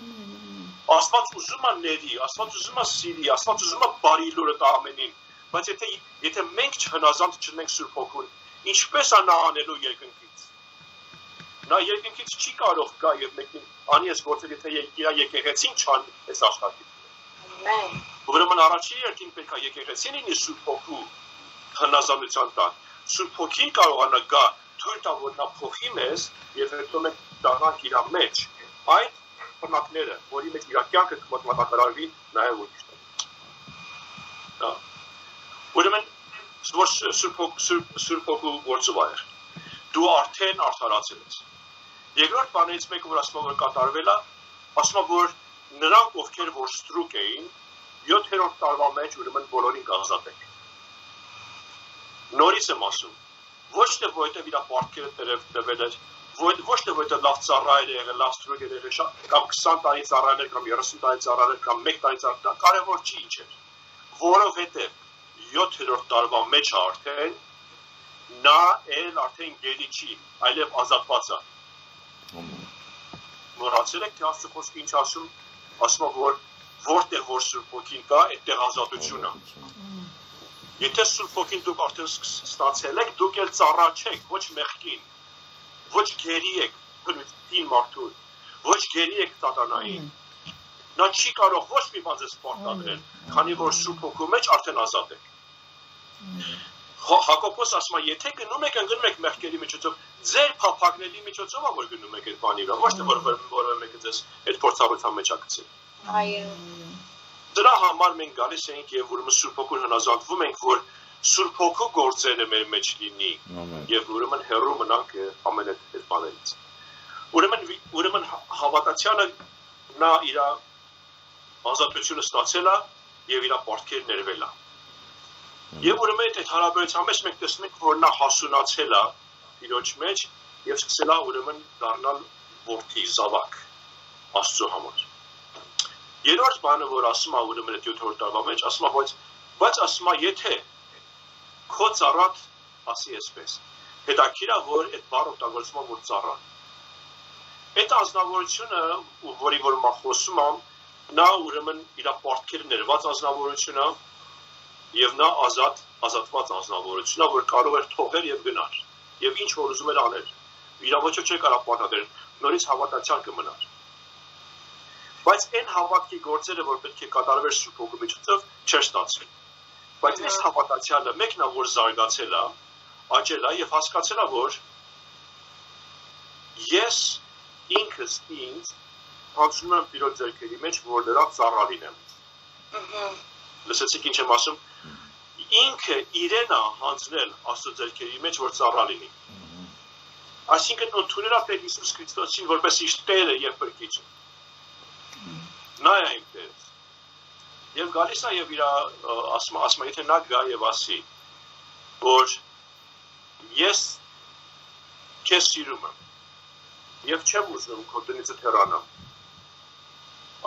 Աստված ուզում է ների, Աստված ուզում է սիրի, Աստված ուզում է բարի լուրը տա ամենին, բայց եթե մենք չհնազանդ չնենք Սուրբ Հոգուն, ինչպես է նա անելու երկնքից։ Նա երկնքից չի կարող գա եւ մեկին անի այս գործը, եթե իր եկեղեցին չան այս աշխատի։ Ամեն։ Ուրեմն առաջին երկին պետք է եկեղեցին ինի Սուրբ Հոգու հնազանդության տակ։ Սուրբ Հոգին կարողանա գա թույլ տա որ նա փոխի մեզ եւ հետո մենք դառնանք իր մեջ այդ բնակները, որի մեջ իր կյանքը կմտածարվի նաեւ ուրիշներ։ Դա։ Ուրեմն Սուրբ Հոգու գործով է։ Դու արդեն արդարացել ես։ Երկրորդ բանից մեկը որ ասում որ կատարվել է, ասում որ նրանք ովքեր որ ստրուկ էին 7-րդ տարվա մեջ ուրեմն բոլորին կազատեք։ Նորից եմ ասում, ոչ թե որտեղ իր պարտքերը տվել էր, ոչ թե որտեղ լավ ծառայել է եղել, լավ ստրուկ էր եղել, կամ 20 տարի ծառայել էր, կամ 30 տարի ծառայել էր, կամ 1 տարի ծառայել, կարևոր չի ինչ է։ Որովհետև 7-րդ տարվա մեջ արդեն նա արդեն գերի չի, այլև ազատված է։ Մոռացել եք թե Աստծո խոսքը ինչ ասում, ասում է որ որտեղ որ Սուրբ Հոգին կա, այդտեղ ազատություն է։ Եթե Սուրբ Հոգին դուք արդեն ստացել եք, դուք էլ ծառա չեք, ոչ մեղքին, ոչ գերի եք բնույթին մարդուն, ոչ գերի եք սատանային։ Նա չի կարող ոչ մի բան ձեզ պարտադրել, քանի որ Սուրբ Հոգու մեջ արդեն ազատ եք։ Հակոբոս ասում է, եթե գնում եք մեղքերի միջոցով, ձեր փափագների միջոցով է որ գնում եք այդ բանի վրա, ոչ թե որևէ մեկը ձեզ այդ փորձառության մեջ ա գցել։ Այո։ Դրա համար մենք գալիս ենք եւ ուրեմն Սուրբ Հոգուն հնազանդվում ենք, որ Սուրբ Հոգու գործերը մեր մեջ լինի եւ ուրեմն հեռու մնանք ամեն այդ բաներից։ Ուրեմն հավատացյալը նա իր ազատությունը ստացել է եւ իր պարտքերը ներվել է։ Եվ ուրեմն այդ հարաբերության մեջ մենք տեսնում ենք, որ նա հասունացել է իրոջ մեջ եւ սկսել է ուրեմն դառնալ որդի զավակ Աստծո համար։ Երրորդ բանը, որ ասում է ուրեմն այդ 7-րդ տարվա մեջ, ասում է, բայց ասում է, եթե քո ծառատ ասի այսպես, հետաքրքիր է, որ այդ բառը օգտագործվում է որ ծառան։ Այդ ազնվորությունը, որի որ մա խոսում եմ, նա ուրեմն իր պարտքերը ներված ազնվորությունը եւ նա ազատված ազնվորությունը, որ կարող էր թողել եւ գնալ։ Եվ ինչ որ ուզում էր անել։ Իրավաչը չէ կարող պատահել, նորից հավատացյալ կմնար։ Բայց այն հավատքի գործերը, որ պետք է կատարվեր Սուրբ Հոգու միջոցով, չէր ստացել։ Բայց այս հավատացյալը մեկն է, որ զարգացել է, աճել է եւ հասկացել է, որ ես ինքս ինձ հանձնում եմ Տիրոջ ձեռքերի մեջ, որ նրա ծառա լինեմ։ Լսեցիք ինչ եմ ասում։ Ինքը իրեն է հանձնել Աստծո ձեռքերի մեջ, որ ծառա լինի։ Այսինքն ընդունել է Տեր Հիսուս Քրիստոսին որպես իր Տերը եւ Փրկիչը։ Նա է իմ Տերը։ Եվ գալիս է եւ իր ասում, եթե նա գա եւ ասի, որ ես քեզ սիրում եմ եւ չեմ ուզում քո տնից հեռանալ։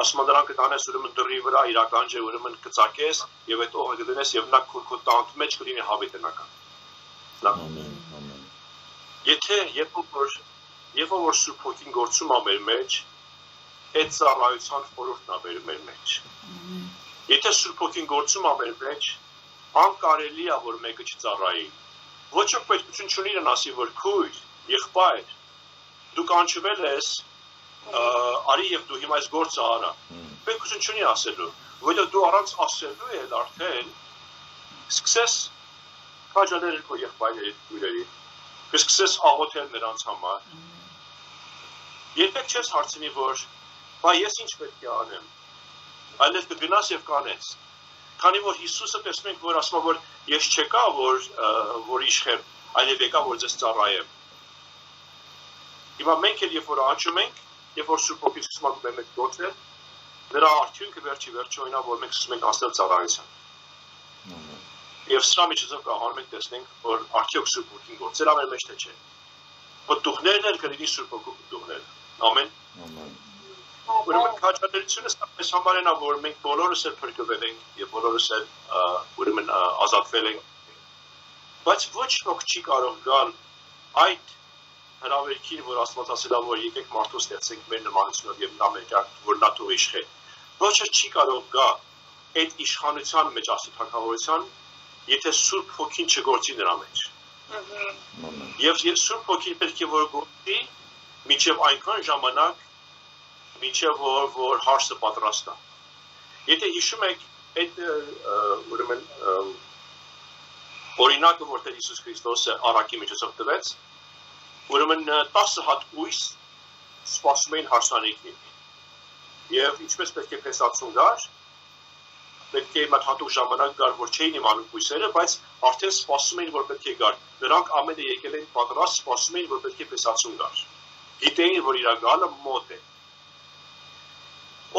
Ասում նրան կտանես ուրեմն դռի վրա իր ականջը ուրեմն կծակես եւ այդ օղը կդնես եւ նա քո տանտ մեջ կլինի հավիտենական։ Ամեն։ Եթե երբ որ Սուրբ Հոգին գործում է մեր մեջ, այդ ծառայության խորհուրդն է մեր մեջ։ Եթե Սուրբ Հոգին գործում է մեր մեջ, անկարելի է որ մեկը չծառայի։ Ոչ ոք պետքություն չունի իրեն ասի, որ քույր, եղբայր, դու կանչվել ես, արի եւ դու հիմա այս գործը արա։ Պետքություն չունի ասելու, որովհետեւ դու առանց ասելու ես արդեն սկսես քաջալերել քո եղբայրների քույրերի, կսկսես աղոթել նրանց համար։ Երբեք չես հարցնի, որ բա ես ինչ պետք է անեմ, այլև կգնաս եւ կանես։ Քանի որ Հիսուսը տեսնում ենք, որ ասում է, որ ես չեկա, որ իշխեմ, այլև եկա, որ ձեզ ծառայեմ։ Հիմա մենք էլ երբ որ աճում ենք, երբ որ Սուրբ Հոգին սկսում է մեր մեջ գործել, նրա արդյունքը վերջի վերջույնա, որ մենք սկսում ենք անցնել ծառայության։ Եվ սրա միջոցով կարողանում ենք տեսնենք, որ արդյոք Սուրբ Հոգին գործել է մեր մեջ թե չէ։ Պտուղներն էլ կլինի Սուրբ Հոգու պտուղները։ Ամեն։ Ուրեմն քաջալերությունը այս համարն է, որ մենք բոլորս էլ փրկվել ենք եւ բոլորս էլ ուրեմն ազատվել ենք։ Բայց ոչ ոք չի կարող գալ այդ հրավերքին, որ Աստված ասել է, որ եկեք մարդու ստեղծենք մեր նմանությունով եւ նա մեր որ նա թող իշխե։ Ոչը չի կարող գա այդ իշխանության մեջ Աստծո թագավորության, եթե Սուրբ Հոգին չգործի նրա մեջ։ Եվ Սուրբ Հոգին պետք է որ գործի մինչև այնքան ժամանակ, մինչև որ հարսը պատրաստ է։ Եթե հիշում եք այդ ուրեմն օրինակը, որ Տեր Հիսուս Քրիստոսը առակի միջոցով տվեց, ուրեմն 10 հատ ույս սպասում էին հարսանիքին։ Եվ ինչպես պետք է փեսացում գար, պետք է մի հատուկ ժամանակ գար, որ չէին իմանում ույսերը, բայց արդեն սպասում էին, որ պետք է գար։ Նրանք ամենը եկել էին պատրաստ, սպասում էին, որ պետք է փեսացում գար։ Գիտեին, որ իր գալը մոտ է։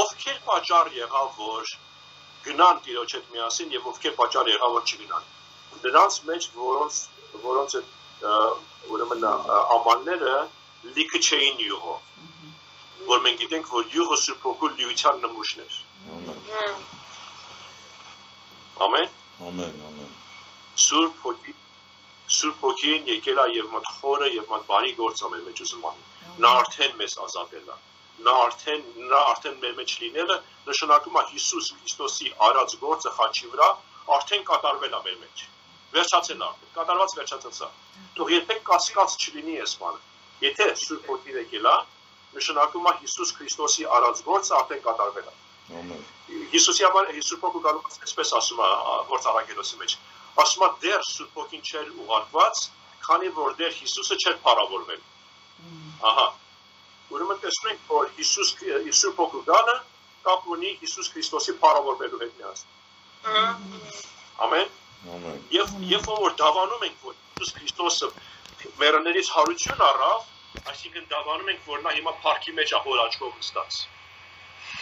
Ովքեր պատճառ եղավ, որ գնան Տիրոջ հետ միասին եւ ովքեր պատճառ եղավ, որ չգնան։ Նրանց մեջ, որոնց ուրեմն ամանները լիքը չէին յուղով, որ մենք գիտենք, որ յուղը Սուրբ Հոգու լիության նմուշն էր։ Ամեն։ Սուրբ Հոգին եկել է եւ մոտ խորը եւ մոտ բարի գործ ամեն մեջ ուզում անի։ Նա արդեն մեզ ազատել է։ Նա արդեն մեր մեջ լինելը նշանակում է Հիսուս Քրիստոսի արած գործը խաչի վրա արդեն կատարվել է մեր մեջ։ Վերջացել է արդեն, կատարված վերջացած է։ Թող երբեք կասկած չլինի այս բանը։ Եթե Սուրբ Հոգին եկել է, նշանակում է Հիսուս Քրիստոսի արած գործը արդեն կատարվել է։ Հիսուսի համար Սուրբ Հոգու գալուց այսպես ասում է գործարակելոսի մեջ։ Ասում է դեռ Սուրբ Հոգին չէր ուղարկված, քանի որ դեռ Հիսուսը չէր փառավորվել։ Ահա։ Ուրեմն տեսնում ենք, որ Սուրբ Հոգու գալը կապ ունի Հիսուս Քրիստոսի փառավորվելու հետ միասին։ Ամեն։ Եվ որ դավանում ենք, որ Հիսուս Քրիստոսը մեռելներից հարություն առավ, այսինքն դավանում ենք, որ նա հիմա փառքի մեջ է հոր աչքով նստած։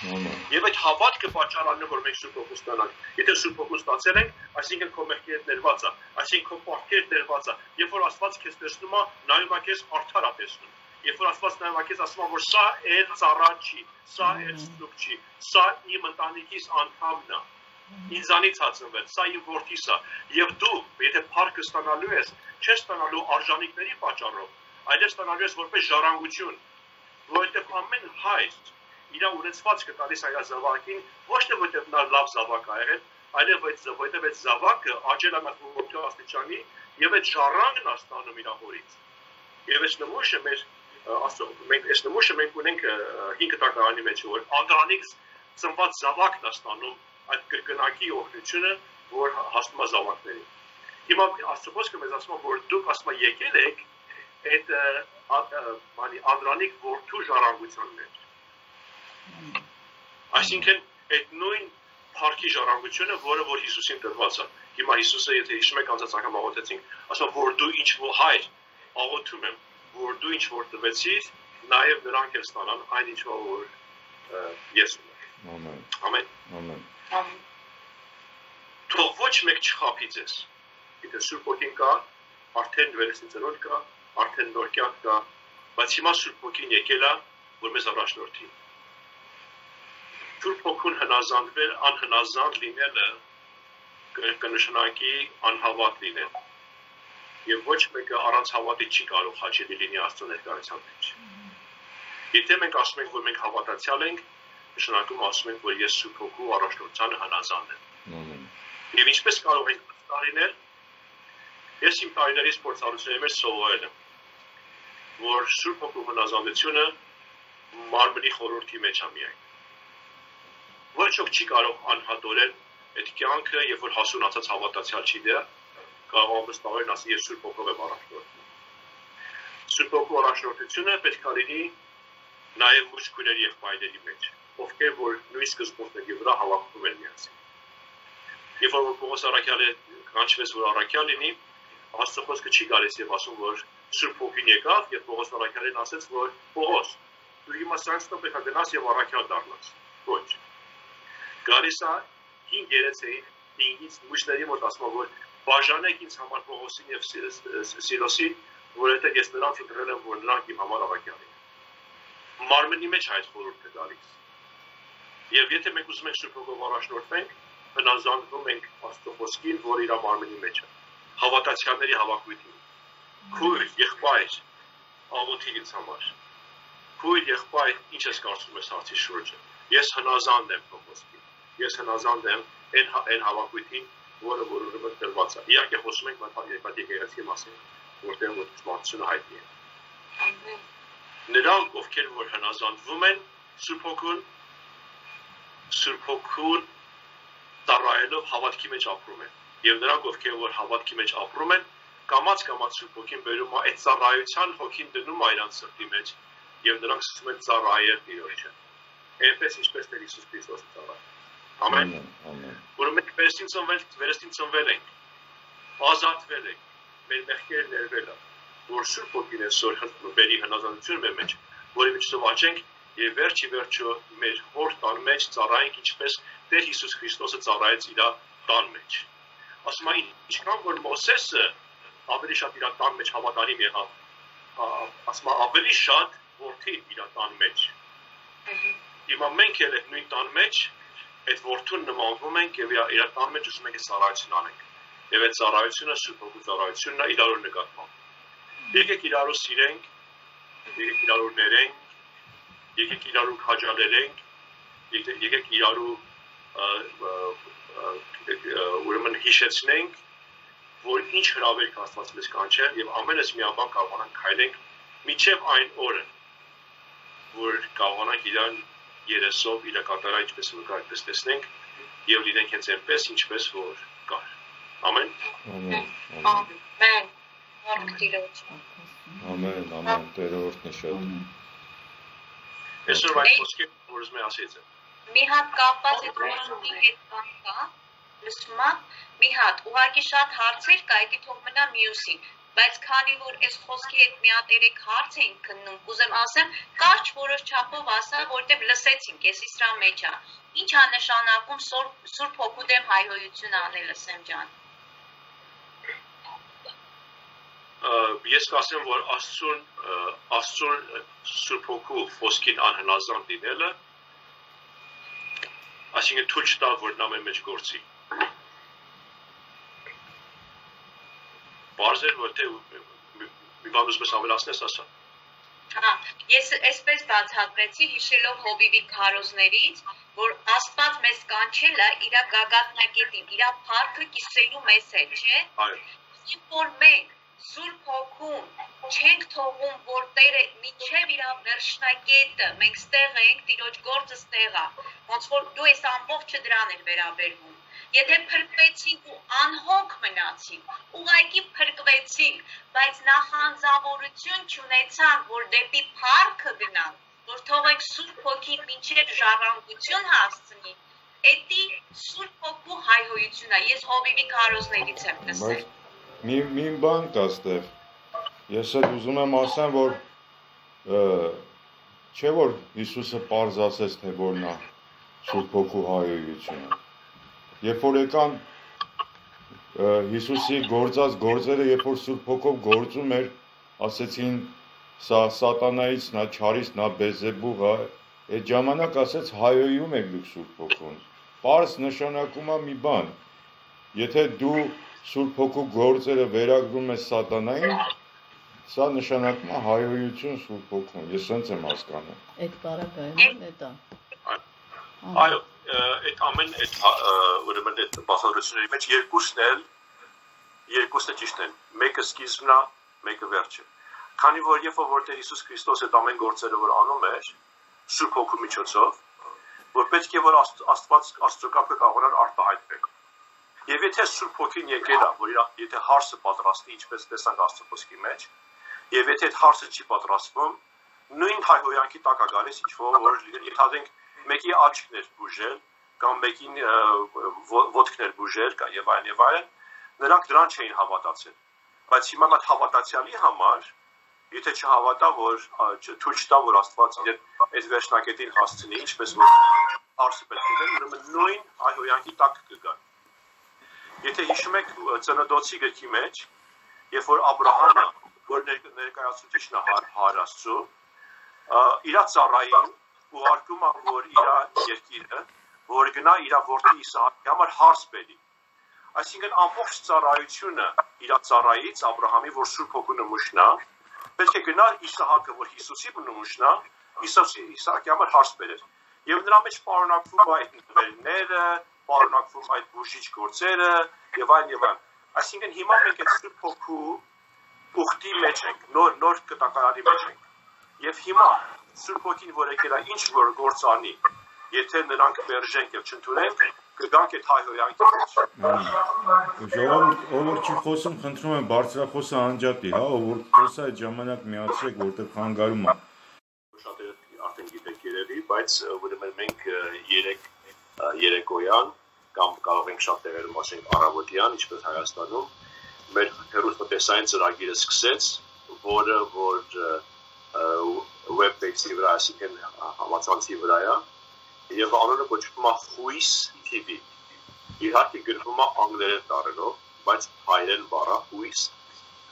Եվ այդ հավատքը պատճառանն է, որ մենք Սուրբ Հոգու ստանանք։ Եթե Սուրբ Հոգու ստացել ենք, այսինքն քո մեղքերը ներված է, այսինքն քո պարտքերը ներված է։ Երբ որ Աստված քեզ տեսնում է, նայում է քեզ արդար է տեսնում։ Երբ որ Աստված նայում է քեզ, ասում է, որ սա է ծառա չի, սա է ստուկ չի, սա իմ ընտանիքիս անդամն է։ Ինձանից հացնվել, սա իմ որդիս է։ Եվ դու, եթե փառքը ստանալու ես, չես ստանալու արժանինքների պատճառով, այլև ստանալու ես որպես ժառանգություն, որովհետև ամեն հայր իր ունեցվածքը տալիս այր զավակին, ոչ թե որտեղ նա լավ զավակ է եղել, այլև որտեղ այդ զավակը աճել է որդու աստիճանի եւ այդ ժառանգն է ստանում իր հորից։ Եվ այս նմուշը մենք ունենք 5 տակարանի մեջ, որ անդրանիկ ծնված զավակն է ստանում այդ կրկնակի օգնությունը, որ հասնում է զավակներին։ Հիմա Աստծո մեզ ասում է, որ դուք ասում եկել եք այդ անդրանիկ որդու ժառանգության մեջ։ Այսինքն այդ նույն փառքի ժառանգությունը, որը որ Հիսուսին տրված է։ Հիմա Հիսուսը, եթե հիշում եք անցած անգամ աղոթեցինք, ասում է, որ դու ինչ որ հայր, աղոթում եմ, որ դու ինչ որ տվեցիր, նաև նրանք էլ ստանան այն ինչ որ ես ունեմ։ Ամեն։ Ամեն։ Թող ոչ մեկ չխաբի ձեզ։ Եթե Սուրբ Հոգին կա, արդեն վերստին ծնոտ կա, արդեն նոր կյանք կա, բայց հիմա Սուրբ Հոգին եկել է, որ մեզ առաջնորդի։ Սուրբ Հոգուն հնազանդվել, անհնազանդ լինելը կնշանակի անհավատ լինել։ Եվ ոչ մեկը առանց հավատի չի կարող հաճելի լինի Աստծո ներկայության մեջ։ Եթե մենք ասում ենք, որ մենք հավատացյալ ենք, նշանակում ասում ենք, որ ես Սուրբ Հոգու առաջնորդությանը հնազանդ եմ։ Եվ ինչպես կարող ենք տարինել, ես իմ տարիների փորձառությունների մեջ սովորել եմ, որ Սուրբ Հոգու հնազանդությունը մարմնի խորհրդի մեջ է միայն։ Ոչ ոք չի կարող անհատորեն այդ կյանքը, երբ որ հասունացած հավատացյալ չի դեռ, կարող ամբողջովին ասի ես Սուրբ Հոգով եմ առաջնորդվում։ Սուրբ Հոգու առաջնորդությունը պետք է լինի նաև մուսկուլերի եւ մայրերի մեջ, ովքեր որ նույն սկզբունքների վրա հավաքվում են միասին։ Երբ որ Պողոս առաքյալը կանչվեց, որ առաքյալ լինի, Աստծո խոսքը չի գալիս եւ ասում, որ Սուրբ Հոգին եկավ եւ Պողոս առաքյալին ասեց, որ Պողոս, դու հիմա սրանցով պետք է գնաս եւ առաքյալ դառնաս։ Ոչ։ Գալիս է 5 երեցեին, 5-ից մուշների մոտ ասում որ բաժանեք ինձ համար Պողոսին եւ Սիլոսին, որովհետեւ ես նրանց ընտրել եմ, որ նրանք իմ համար առաքյալ լինեն։ Մարմնի մեջ այդ խորհուրդը գալիս։ Եվ եթե մենք ուզում ենք Սուրբ Հոգով առաջնորդվենք, հնազանդվում ենք Աստծո խոսքին, որ իր մարմնի մեջ է։ Հավատացյալների հավաքույթին։ Քույր, եղբայր, աղոթի ինձ համար։ Քույր, եղբայր, ինչ ես կարծում ես հարցի շուրջը։ Ես հնազանդ եմ քո խոսքին։ Ես հնազանդ եմ այն հավաքույթին, որը որովհետև տրված է։ Իհարկե խոսում ենք մտածել եկեղեցի մասին, որտեղ որ մարդությունը հայտնի է։ Ամեն։ Նրանք, ովքեր որ հնազանդվում են Սուրբ Հոգուն ծառայելով հավատքի մեջ ապրում են։ Եվ նրանք, ովքեր որ հավատքի մեջ ապրում են, կամաց Սուրբ Հոգին բերում է այդ ծառայության հոգին դնում է իրանց սրտի մեջ, եւ նրանք սկսում են ծառայել Տիրոջը։ Այնպես ինչպես Տեր Հիսուս Քրիստոսը ծառայել։ Ամեն։ Ամեն։ Որը մենք վերստին ծնվել ենք, ազատվել ենք, մեր մեղքերը ներվել են, որ Սուրբ Հոգին այսօր բերի հնազանդություն մեր մեջ, որի մեջ ծավալենք եւ վերջո մեր հոր տան մեջ ծառայենք ինչպես Տեր Հիսուս Քրիստոսը ծառայեց իր տան մեջ։ Ասում է ինչքան որ Մոսեսը ավելի շատ իր տան մեջ հավատարիմ եղավ, ասում է ավելի շատ որդի իր տան մեջ։ Հիմա մենք էլ այդ նույն տան մեջ այդ որդուն նմանվում ենք եւ իր տան մեջ ուզում ենք ծառայություն անենք։ Եվ այդ ծառայությունը Սուրբ Հոգու ծառայությունն է իրարու նկատմամբ։ Եկեք իրարու սիրենք, եկեք իրարու ներենք, եկեք իրարու քաջալերենք, եկեք իրարու ուրեմն հիշեցնենք, որ ինչ հրավերք Աստված մեզ կանչել եւ ամենս միաբան կարողանանք քայլենք մինչեւ այն օրը, որ կարողանանք իրան երեսով իր կատարած ինչպես որ այդպես տեսնենք եւ լինենք հենց այնպես ինչպես որ կար։ Ամեն։ Ամեն։ Ամեն, ամեն, Տերը օրհնի շատ։ Այսօր այդ խոսքը որ ուզում եմ ասել։ Մի հատ կապված այդ խոսքի հետ կա, լսում եք, մի հատ ուղղակի շատ հարցեր կա, դա թող մնա մյուսին։ բայց քանի որ այս խոսքի հետ մի հատ երեք հարց ենք քննում, կուզեմ ասեմ, կարճ որոշ չափով ասա, որտեղ լսեցինք, ես իսրա մեջ է։ Ինչ է նշանակում Սուրբ Հոգու դեմ հայհոյություն անելը, Սեմ ջան։ Ես կասեմ, որ Աստծուն Սուրբ Հոգու խոսքին անհնազանդ լինելը, այսինքն թույլ չտա, որ նա մեր մեջ գործի։ Բարձր որ թե մի բան ուզում ես ավելացնես ասա։ Ես այսպես բացատրեցի հիշելով Հովիվի քարոզներից, որ Աստված մեզ կանչել է իր գագաթնակետին, իր փառքը կիսելու մեզ հետ, չէ՞։ Այո։ Երբ որ մենք Սուրբ Հոգուն չենք թողում, որ Տերը մինչև իր վերջնակետը մենք ստեղ ենք, Տիրոջ գործը ստեղ է, ոնց որ դու այս ամբողջը դրան էր վերաբերվում։ Եթե փրկվեցինք ու անհոգ մնացինք, ուղղակի փրկվեցինք, բայց նախանձավորություն չունեցանք, որ դեպի փառքը գնանք, որ թողենք Սուրբ Հոգին մինչև ժառանգություն հասցնի, էդի Սուրբ Հոգու հայհոյությունն է, ես Հովիվի քարոզներից եմ լսել։ Մի բան կա ստեղ, ես էլ ուզում եմ ասեմ, որ չէ որ Հիսուսը պարզ ասեց, թե որ նա Սուրբ Հոգու հայհոյությունը։ Երբ որ եկան Հիսուսի գործած գործերը, երբ որ Սուրբ Հոգով գործում էր, ասեցին սա սատանայից, նա չարից, նա բեզեբուղ է, այդ ժամանակ ասեց հայհոյում եք դուք Սուրբ Հոգուն։ Պարզ նշանակում է մի բան, եթե դու Սուրբ Հոգու գործերը վերագրում ես սատանային, սա նշանակում է հայհոյություն Սուրբ Հոգուն, ես սենց եմ հասկանում։ Այդ բառակայում է դա։ Այո, այդ ամեն ուրեմն այդ բացատրությունների մեջ երկուսն ճիշտ են, մեկը սկիզբն է, մեկը վերջը։ Քանի որ երբ որ Տեր Հիսուս Քրիստոս այդ ամեն գործերը որ անում էր Սուրբ Հոգու միջոցով, որ պետք է որ Աստված Աստծո կապը կարողանար արտահայտվել։ Եվ եթե Սուրբ Հոգին եկել է, որ եթե հարսը պատրաստի, ինչպես տեսանք Աստծո խոսքի մեջ, եւ եթե այդ հարսը չի պատրաստվում, նույն հայհոյանքի տակ է գալիս, ինչ որ եթե մեկի աչքներ բուժել կամ մեկին ոտքներ բուժել եւ այլն, նրանք դրան չէին հավատացել։ Բայց հիմա այդ հավատացյալի համար, եթե չհավատա, որ թույլ չտա, որ Աստված այդ վերջնակետին հասցնի, ինչպես որ հարսը պետք է լինի, նույն հայհոյանքի տակ կգա։ Եթե հիշում եք Ծննդոցի գրքի մեջ, երբ որ Աբրահամը, որ ներկայացուցիչն է Հայր Աստծո, իր ծառային ուղարկում է, որ իր երկիրը, որ գնա իր որդի Իսահակի համար հարս բերի։ Այսինքն ամբողջ ծառայությունը իր ծառայից Աբրահամի, որ Սուրբ Հոգու նմուշն է, պետք է գնա Իսահակը, որ Հիսուսի նմուշն է, Իսահակի համար հարս բերեր։ Եվ նրա մեջ պարունակվում այդ նվերները, պարունակվում այդ բուժիչ գործերը եւ այլն։ Այսինքն հիմա մենք այդ Սուրբ Հոգու ուխտի մեջ ենք, նոր կտակարանի մեջ ենք։ Եվ հիմա Սուրբ Հոգին, որ եկել է ինչ որ գործ անի, եթե նրանք վերժենք եւ չընդունենք, կգանք այդ հայհոյանքի մեջ։ Ով որ չի խոսում, խնդրում եմ բարձրախոսը անջատի, հա, ով որ խոսա այդ ժամանակ միացրեք, որտեղ խանգարում է։ Շատերը արդեն գիտեք երևի, բայց ուրեմն մենք երեկոյան կամ կարող ենք շատ տեղերում ասենք առավոտյան, ինչպես Հայաստանում, մեր հեռուստատեսային ծրագիրը սկսեց, որը web page-ի վրա, այսինքն համացանցի վրա է, եւ անունը կոչվում է Հույս TV։ Իհարկե գրվում է անգլերեն տառերով, բայց հայերեն բառը Հույս,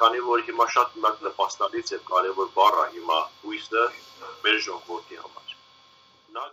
քանի որ հիմա շատ նպաստալից եւ կարեւոր բառ է հիմա հույսը մեր ժողովրդի համար։ Նա